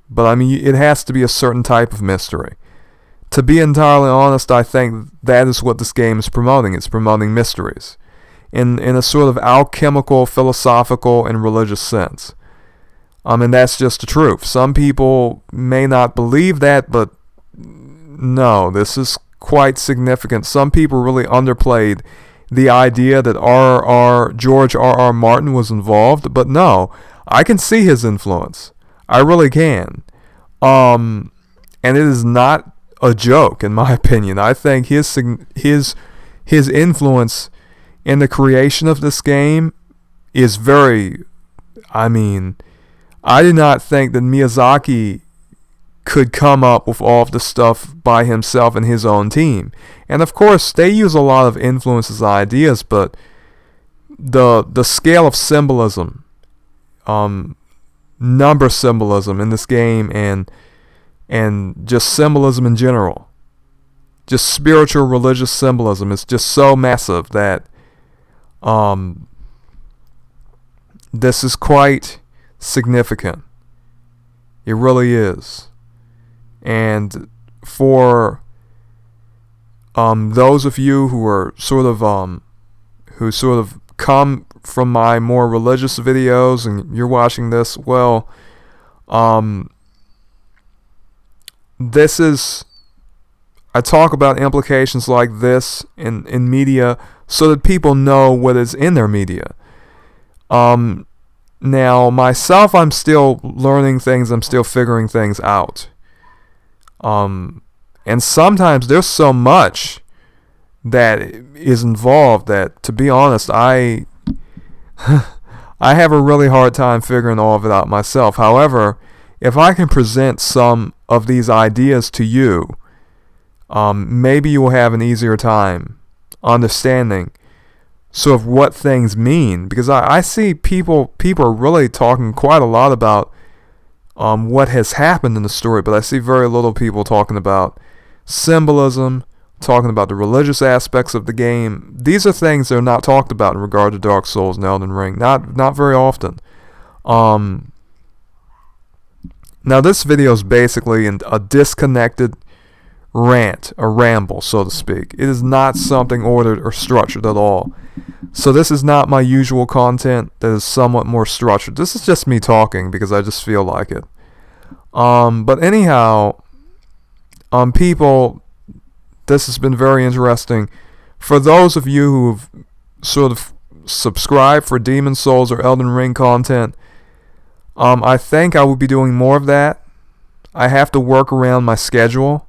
But I mean, it has to be a certain type of mystery. To be entirely honest, I think that is what this game is promoting. It's promoting mysteries in a sort of alchemical, philosophical, and religious sense. And that's just the truth. Some people may not believe that, but no, this is quite significant. Some people really underplayed the idea that George R.R. Martin was involved, but no, I can see his influence. I really can. And it is not a joke, in my opinion. I think his influence in the creation of this game is very, I mean, I do not think that Miyazaki could come up with all of the stuff by himself and his own team. And of course, they use a lot of influences and ideas, but the scale of symbolism, number symbolism in this game, and just symbolism in general, just spiritual religious symbolism, is just so massive that this is quite significant. It really is. And for those of you who are sort of come from my more religious videos and you're watching this, well, this is, I talk about implications like this in media so that people know what is in their media. Now, myself, I'm still learning things, I'm still figuring things out. And sometimes there's so much that is involved that, to be honest, I have a really hard time figuring all of it out myself. However, if I can present some of these ideas to you, maybe you will have an easier time understanding sort of what things mean, because I see people are really talking quite a lot about what has happened in the story, but I see very little people talking about symbolism, talking about the religious aspects of the game. These are things that are not talked about in regard to Dark Souls and Elden Ring, not very often. Now this video is basically a disconnected rant, a ramble, so to speak. It is not something ordered or structured at all. So this is not my usual content that is somewhat more structured. This is just me talking because I just feel like it. But anyhow, people, this has been very interesting. For those of you who've sort of subscribed for Demon Souls or Elden Ring content, I think I will be doing more of that. I have to work around my schedule.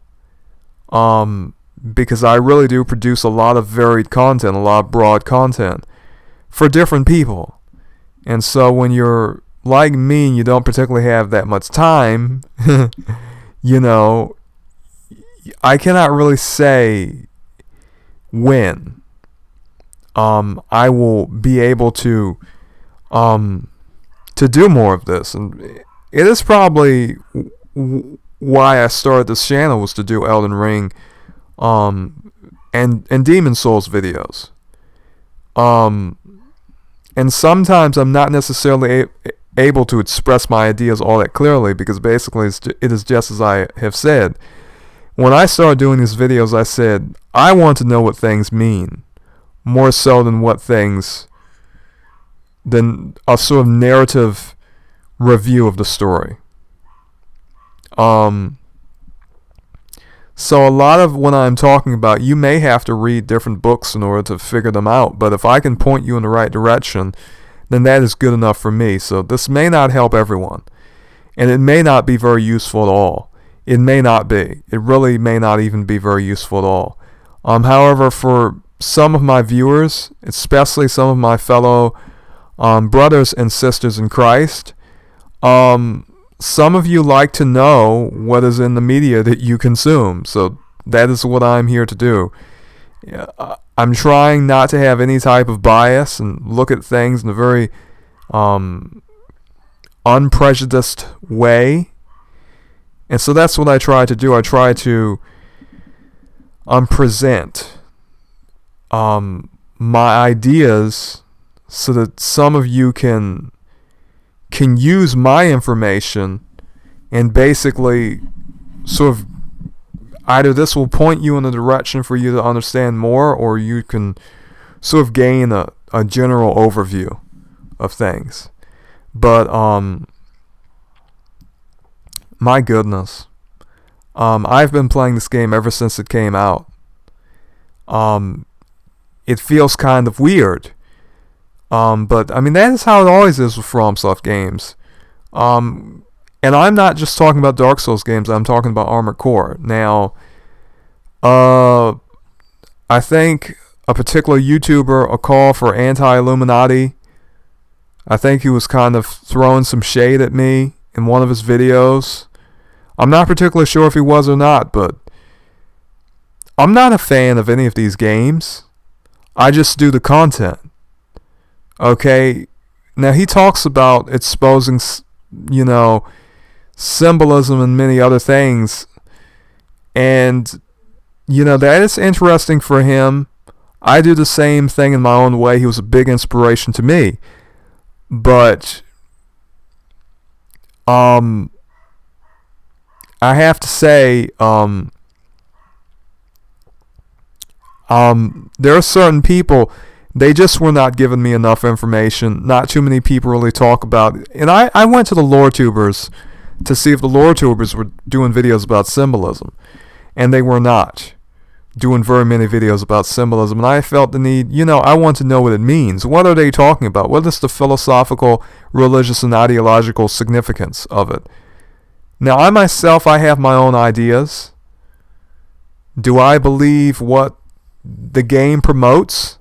Because I really do produce a lot of varied content, a lot of broad content for different people. And so when you're like me and you don't particularly have that much time, you know, I cannot really say when I will be able to do more of this. And it is probably why I started this channel, was to do Elden Ring and Demon Souls videos. And sometimes I'm not necessarily able to express my ideas all that clearly, because basically it is just as I have said. When I started doing these videos, I said I want to know what things mean, more so than than a sort of narrative review of the story. So a lot of what I'm talking about, you may have to read different books in order to figure them out, but if I can point you in the right direction, then that is good enough for me. So this may not help everyone, and it may not be very useful at all. It may not be. It really may not even be very useful at all. However, for some of my viewers, especially some of my fellow brothers and sisters in Christ, some of you like to know what is in the media that you consume. So that is what I'm here to do. I'm trying not to have any type of bias and look at things in a very unprejudiced way. And so that's what I try to do. I try to present my ideas so that some of you can use my information and basically sort of either this will point you in a direction for you to understand more, or you can sort of gain a general overview of things. But my goodness, I've been playing this game ever since it came out. It feels kind of weird. But I mean, that is how it always is with FromSoft games. And I'm not just talking about Dark Souls games, I'm talking about Armored Core. Now, I think a particular YouTuber, a call for anti-Illuminati, I think he was kind of throwing some shade at me in one of his videos. I'm not particularly sure if he was or not, but I'm not a fan of any of these games. I just do the content. Okay, now he talks about exposing, symbolism and many other things, and that is interesting for him. I do the same thing in my own way. He was a big inspiration to me, but I have to say, there are certain people, they just were not giving me enough information. Not too many people really talk about it. And I went to the lore tubers to see if the lore tubers were doing videos about symbolism, and they were not doing very many videos about symbolism. And I felt the need, I want to know what it means. What are they talking about? What is the philosophical, religious, and ideological significance of it? Now, I myself, I have my own ideas. Do I believe what the game promotes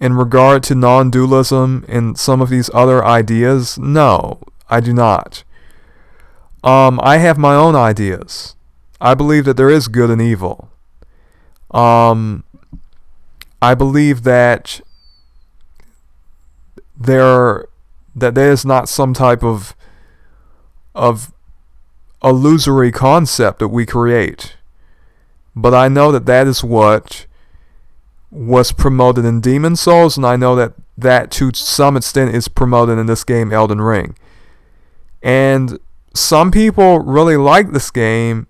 in regard to non-dualism and some of these other ideas? No, I do not. I have my own ideas. I believe that there is good and evil. I believe that there is not some type of illusory concept that we create. But I know that is what was promoted in Demon Souls, and I know that to some extent is promoted in this game, Elden Ring. And some people really like this game,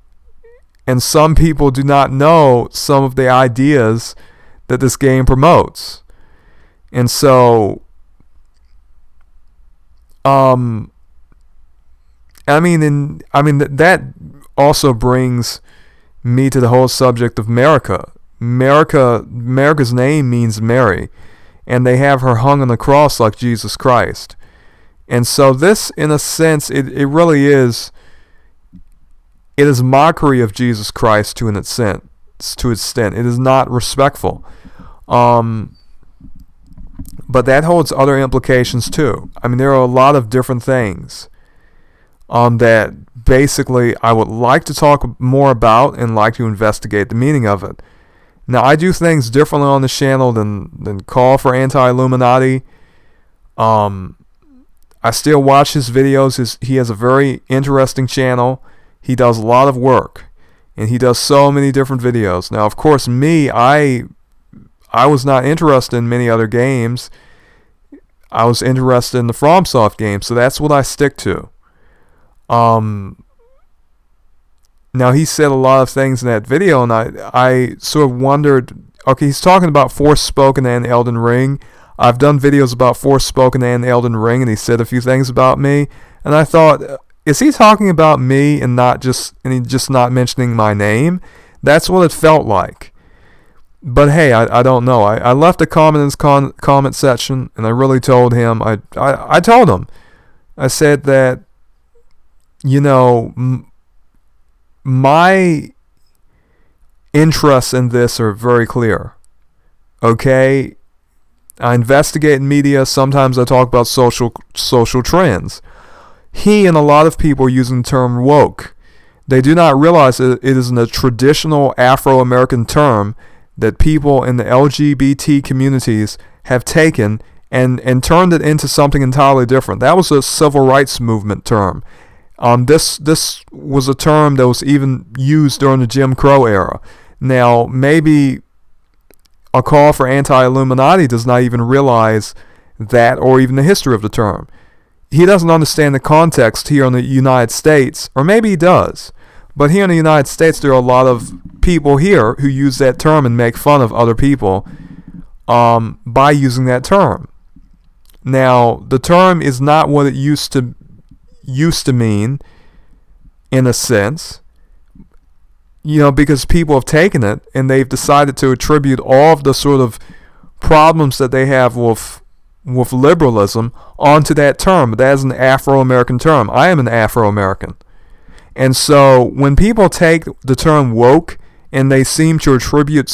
and some people do not know some of the ideas that this game promotes. And so, that also brings me to the whole subject of America's name means Mary, and they have her hung on the cross like Jesus Christ. And so this, in a sense, it really is, it is mockery of Jesus Christ to an extent. It is not respectful. But that holds other implications too. I mean, there are a lot of different things that basically I would like to talk more about and like to investigate the meaning of it. Now, I do things differently on this channel than call for anti-Illuminati. I still watch his videos. He has a very interesting channel. He does a lot of work, and he does so many different videos. Now, of course, I was not interested in many other games. I was interested in the FromSoft games, so that's what I stick to. Now, he said a lot of things in that video, and I sort of wondered, okay, he's talking about Forspoken and Elden Ring. I've done videos about Forspoken and Elden Ring, and he said a few things about me, and I thought, is he talking about me and he just not mentioning my name? That's what it felt like. But hey, I don't know. I left a comment in his comment section, and I really told him, I told him, I said that, my interests in this are very clear. Okay? I investigate media. Sometimes I talk about social trends. He and a lot of people are using the term woke. They do not realize that it is a traditional Afro-American term that people in the LGBT communities have taken and turned it into something entirely different. That was a civil rights movement term. This was a term that was even used during the Jim Crow era. Now, maybe a call for anti-Illuminati does not even realize that, or even the history of the term. He doesn't understand the context here in the United States, or maybe he does. But here in the United States, there are a lot of people here who use that term and make fun of other people by using that term. Now, the term is not what it used to mean, in a sense, because people have taken it and they've decided to attribute all of the sort of problems that they have with liberalism onto that term. That is an Afro-American term. I am an Afro-American. And so when people take the term woke and they seem to attribute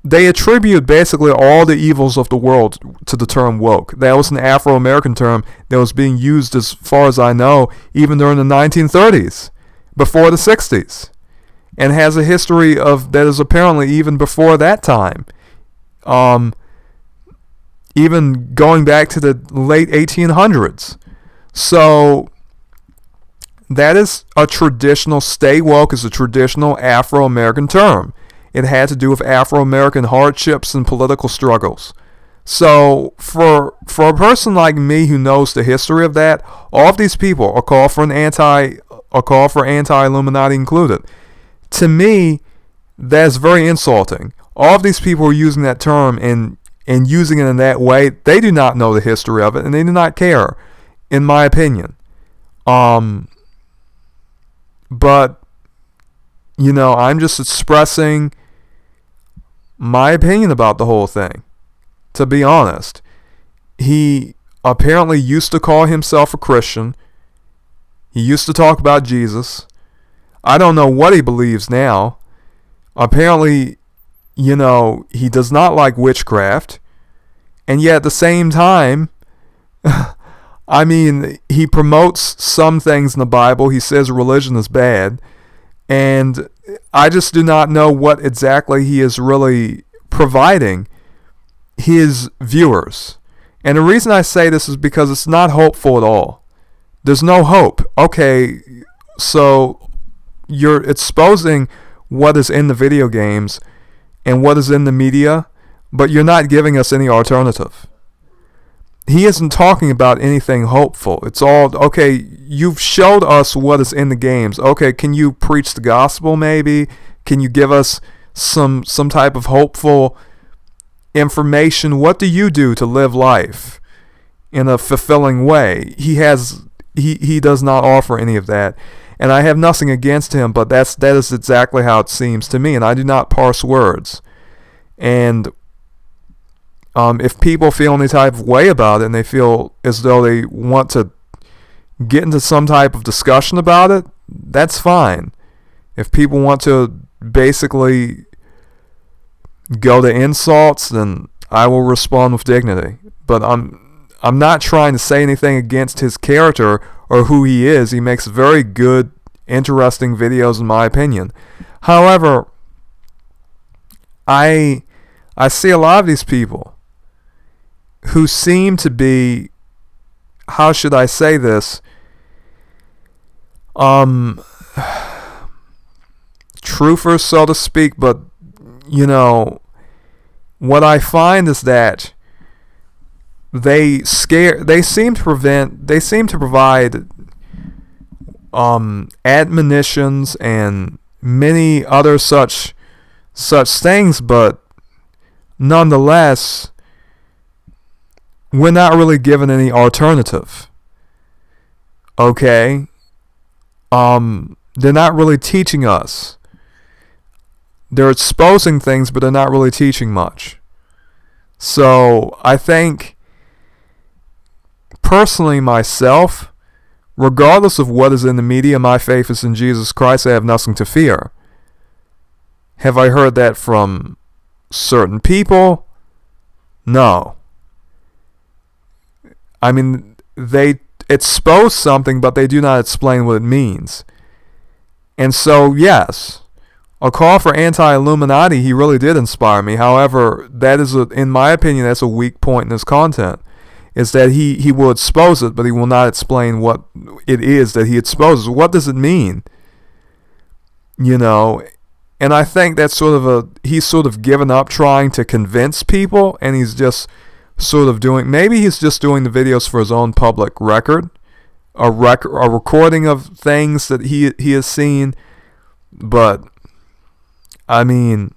they attribute basically all the evils of the world to the term woke. That was an Afro-American term that was being used, as far as I know, even during the 1930s, before the 60s, and has a history that is apparently even before that time. Even going back to the late 1800s. So that is a traditional, stay woke is a traditional Afro-American term. It had to do with Afro-American hardships and political struggles. So for a person like me who knows the history of that, all of these people are call for anti-Illuminati included. To me, that's very insulting. All of these people are using that term and using it in that way. They do not know the history of it, and they do not care, in my opinion. But, I'm just expressing my opinion about the whole thing. To be honest, he apparently used to call himself a Christian. He used to talk about Jesus. I don't know what he believes now. Apparently, he does not like witchcraft. And yet at the same time, he promotes some things in the Bible. He says religion is bad. And I just do not know what exactly he is really providing his viewers. And the reason I say this is because it's not hopeful at all. There's no hope. Okay, so you're exposing what is in the video games and what is in the media, but you're not giving us any alternative. He isn't talking about anything hopeful. It's all, okay, you've showed us what is in the games. Okay, can you preach the gospel maybe? Can you give us some type of hopeful information. What do you do to live life in a fulfilling way? He does not offer any of that. And I have nothing against him, but that is exactly how it seems to me, and I do not parse words. And if people feel any type of way about it, and they feel as though they want to get into some type of discussion about it, that's fine. If people want to basically go to insults, then I will respond with dignity. But I'm not trying to say anything against his character or who he is. He makes very good, interesting videos, in my opinion. However, I see a lot of these people who seem to be, how should I say this, truthers, so to speak. But what I find is that they seem to provide admonitions and many other such things, but nonetheless, we're not really given any alternative. Okay? They're not really teaching us. They're exposing things, but they're not really teaching much. So I think, personally myself, regardless of what is in the media, my faith is in Jesus Christ. I have nothing to fear. Have I heard that from certain people? No. I mean, they expose something, but they do not explain what it means. And so, yes, a call for anti-Illuminati, he really did inspire me. However, that is, in my opinion, that's a weak point in his content, is that he will expose it, but he will not explain what it is that he exposes. What does it mean? And I think that's he's sort of given up trying to convince people, and he's just maybe he's just doing the videos for his own public record, a recording of things that he has seen. But I mean,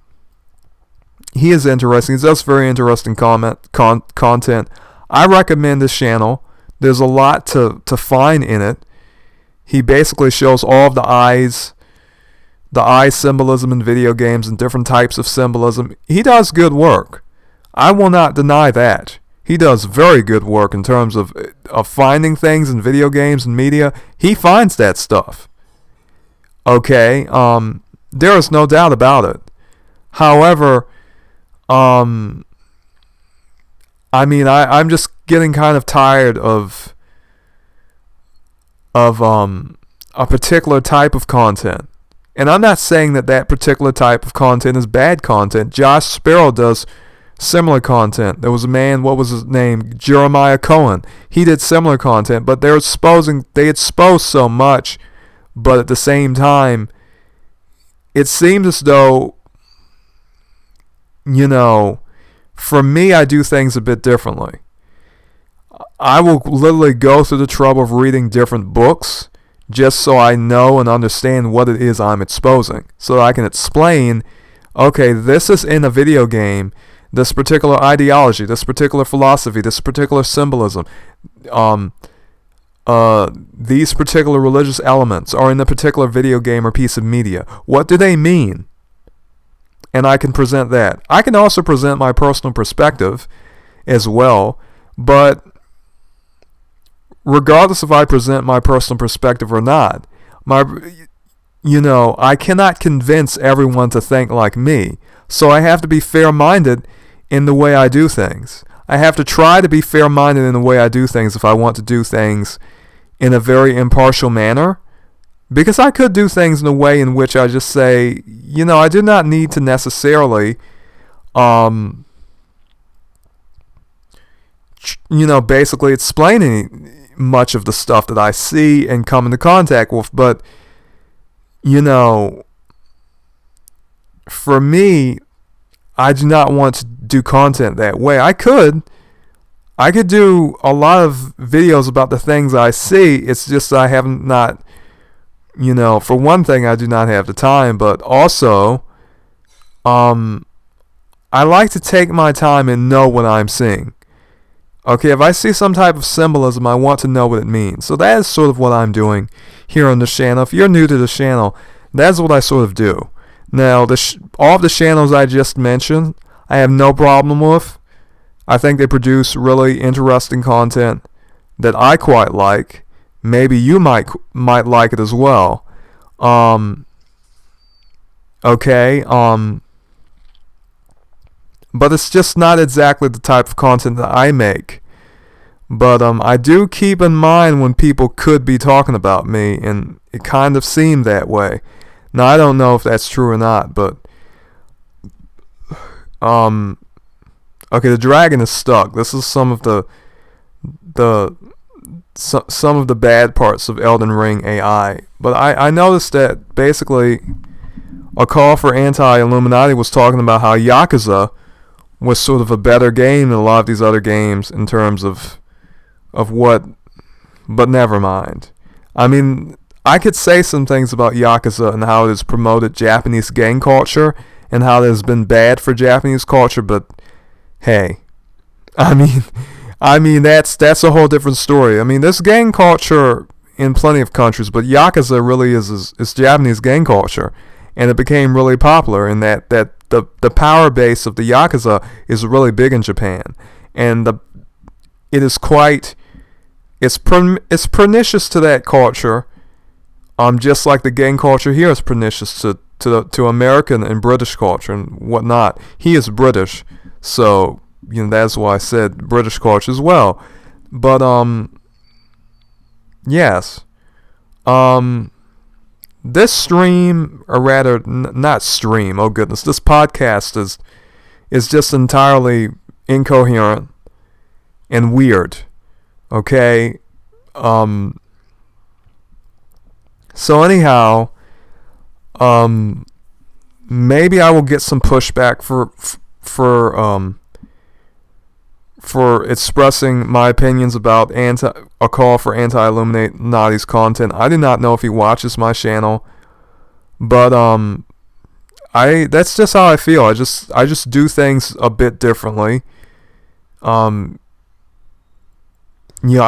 he is interesting. He does very interesting content. I recommend this channel. There's a lot to find in it. He basically shows all of the eye symbolism in video games and different types of symbolism. He does good work. I will not deny that. He does very good work in terms of finding things in video games and media. He finds that stuff. Okay? There is no doubt about it. However, I'm just getting kind of tired of a particular type of content. And I'm not saying that particular type of content is bad content. Josh Sparrow does similar content. There was a man, what was his name? Jeremiah Cohen. He did similar content, but they expose so much, but at the same time, it seems as though, for me, I do things a bit differently. I will literally go through the trouble of reading different books just so I know and understand what it is I'm exposing, so that I can explain, okay, this is in a video game, this particular ideology, this particular philosophy, this particular symbolism, these particular religious elements are in a particular video game or piece of media. What do they mean? And I can present that. I can also present my personal perspective as well, but regardless if I present my personal perspective or not, I cannot convince everyone to think like me. So I have to be fair-minded in the way I do things. I have to try to be fair-minded in the way I do things if I want to do things in a very impartial manner. Because I could do things in a way in which I just say, I do not need to necessarily, basically explaining much of the stuff that I see and come into contact with. But, for me, I do not want to do content that way. I could do a lot of videos about the things I see. It's just I haven't not, for one thing, I do not have the time, but also, I I like to take my time and know what I'm seeing. Okay, if I see some type of symbolism, I want to know what it means. So that is sort of what I'm doing here on the channel. If you're new to the channel, that's what I sort of do. Now, all of the channels I just mentioned, I have no problem with. I think they produce really interesting content that I quite like. Maybe you might like it as well. Okay. But it's just not exactly the type of content that I make. But I do keep in mind when people could be talking about me, and it kind of seemed that way. Now, I don't know if that's true or not, but okay, the dragon is stuck. This is some of the bad parts of Elden Ring AI. But I noticed that basically a call for anti-Illuminati was talking about how Yakuza was sort of a better game than a lot of these other games in terms of what, but never mind. I mean, I could say some things about Yakuza and how it has promoted Japanese gang culture and how it has been bad for Japanese culture, but hey, I mean that's a whole different story. I mean, there's gang culture in plenty of countries, but Yakuza really is Japanese gang culture, and it became really popular in that the power base of the Yakuza is really big in Japan, and it's pernicious to that culture, just like the gang culture here is pernicious to American and British culture and whatnot. He is British, so that's why I said British culture as well. But yes, this stream, or rather, not stream. Oh goodness, this podcast is just entirely incoherent and weird. Okay. So anyhow, maybe I will get some pushback for expressing my opinions about a call for anti-Illuminati's content. I do not know if he watches my channel, but that's just how I feel. I just do things a bit differently. I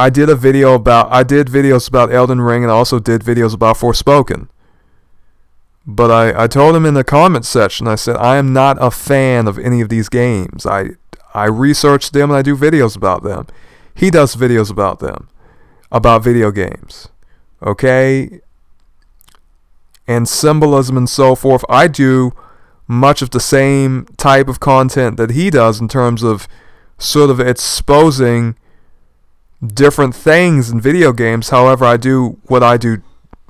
did videos about Elden Ring, and I also did videos about Forspoken. But I told him in the comment section, I said, I am not a fan of any of these games. I researched them and I do videos about them. He does videos about them, about video games. Okay? And symbolism and so forth. I do much of the same type of content that he does in terms of sort of exposing different things in video games. However, what I do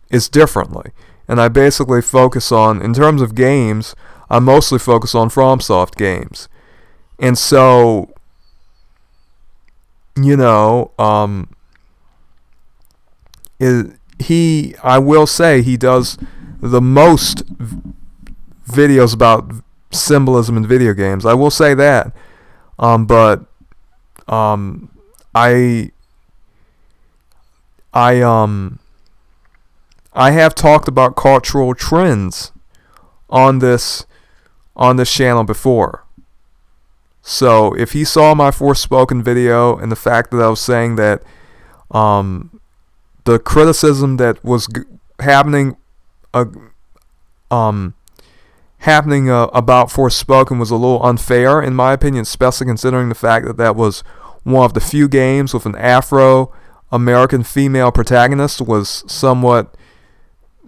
is differently. And I basically focus on, in terms of games, I mostly focus on FromSoft games. And so, I will say he does the most videos about symbolism in video games. I will say that. But I have talked about cultural trends on this channel before. So if he saw my Forspoken video and the fact that I was saying that the criticism that was happening about Forspoken was a little unfair, in my opinion, especially considering the fact that was one of the few games with an Afro-American female protagonist, was somewhat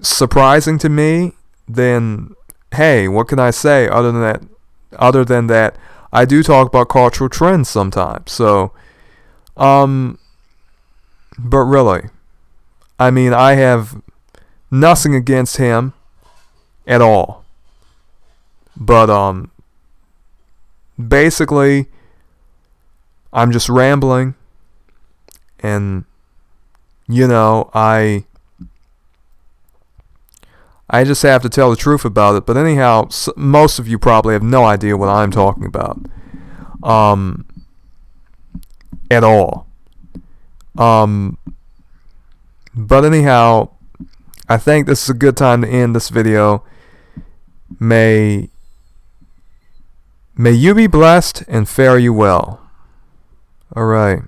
surprising to me, then hey, what can I say other than that I do talk about cultural trends sometimes. So but really, I mean, I have nothing against him at all. But basically, I'm just rambling, and I just have to tell the truth about it. But anyhow, most of you probably have no idea what I'm talking about at all. But anyhow, I think this is a good time to end this video. May May you be blessed and fare you well. All right.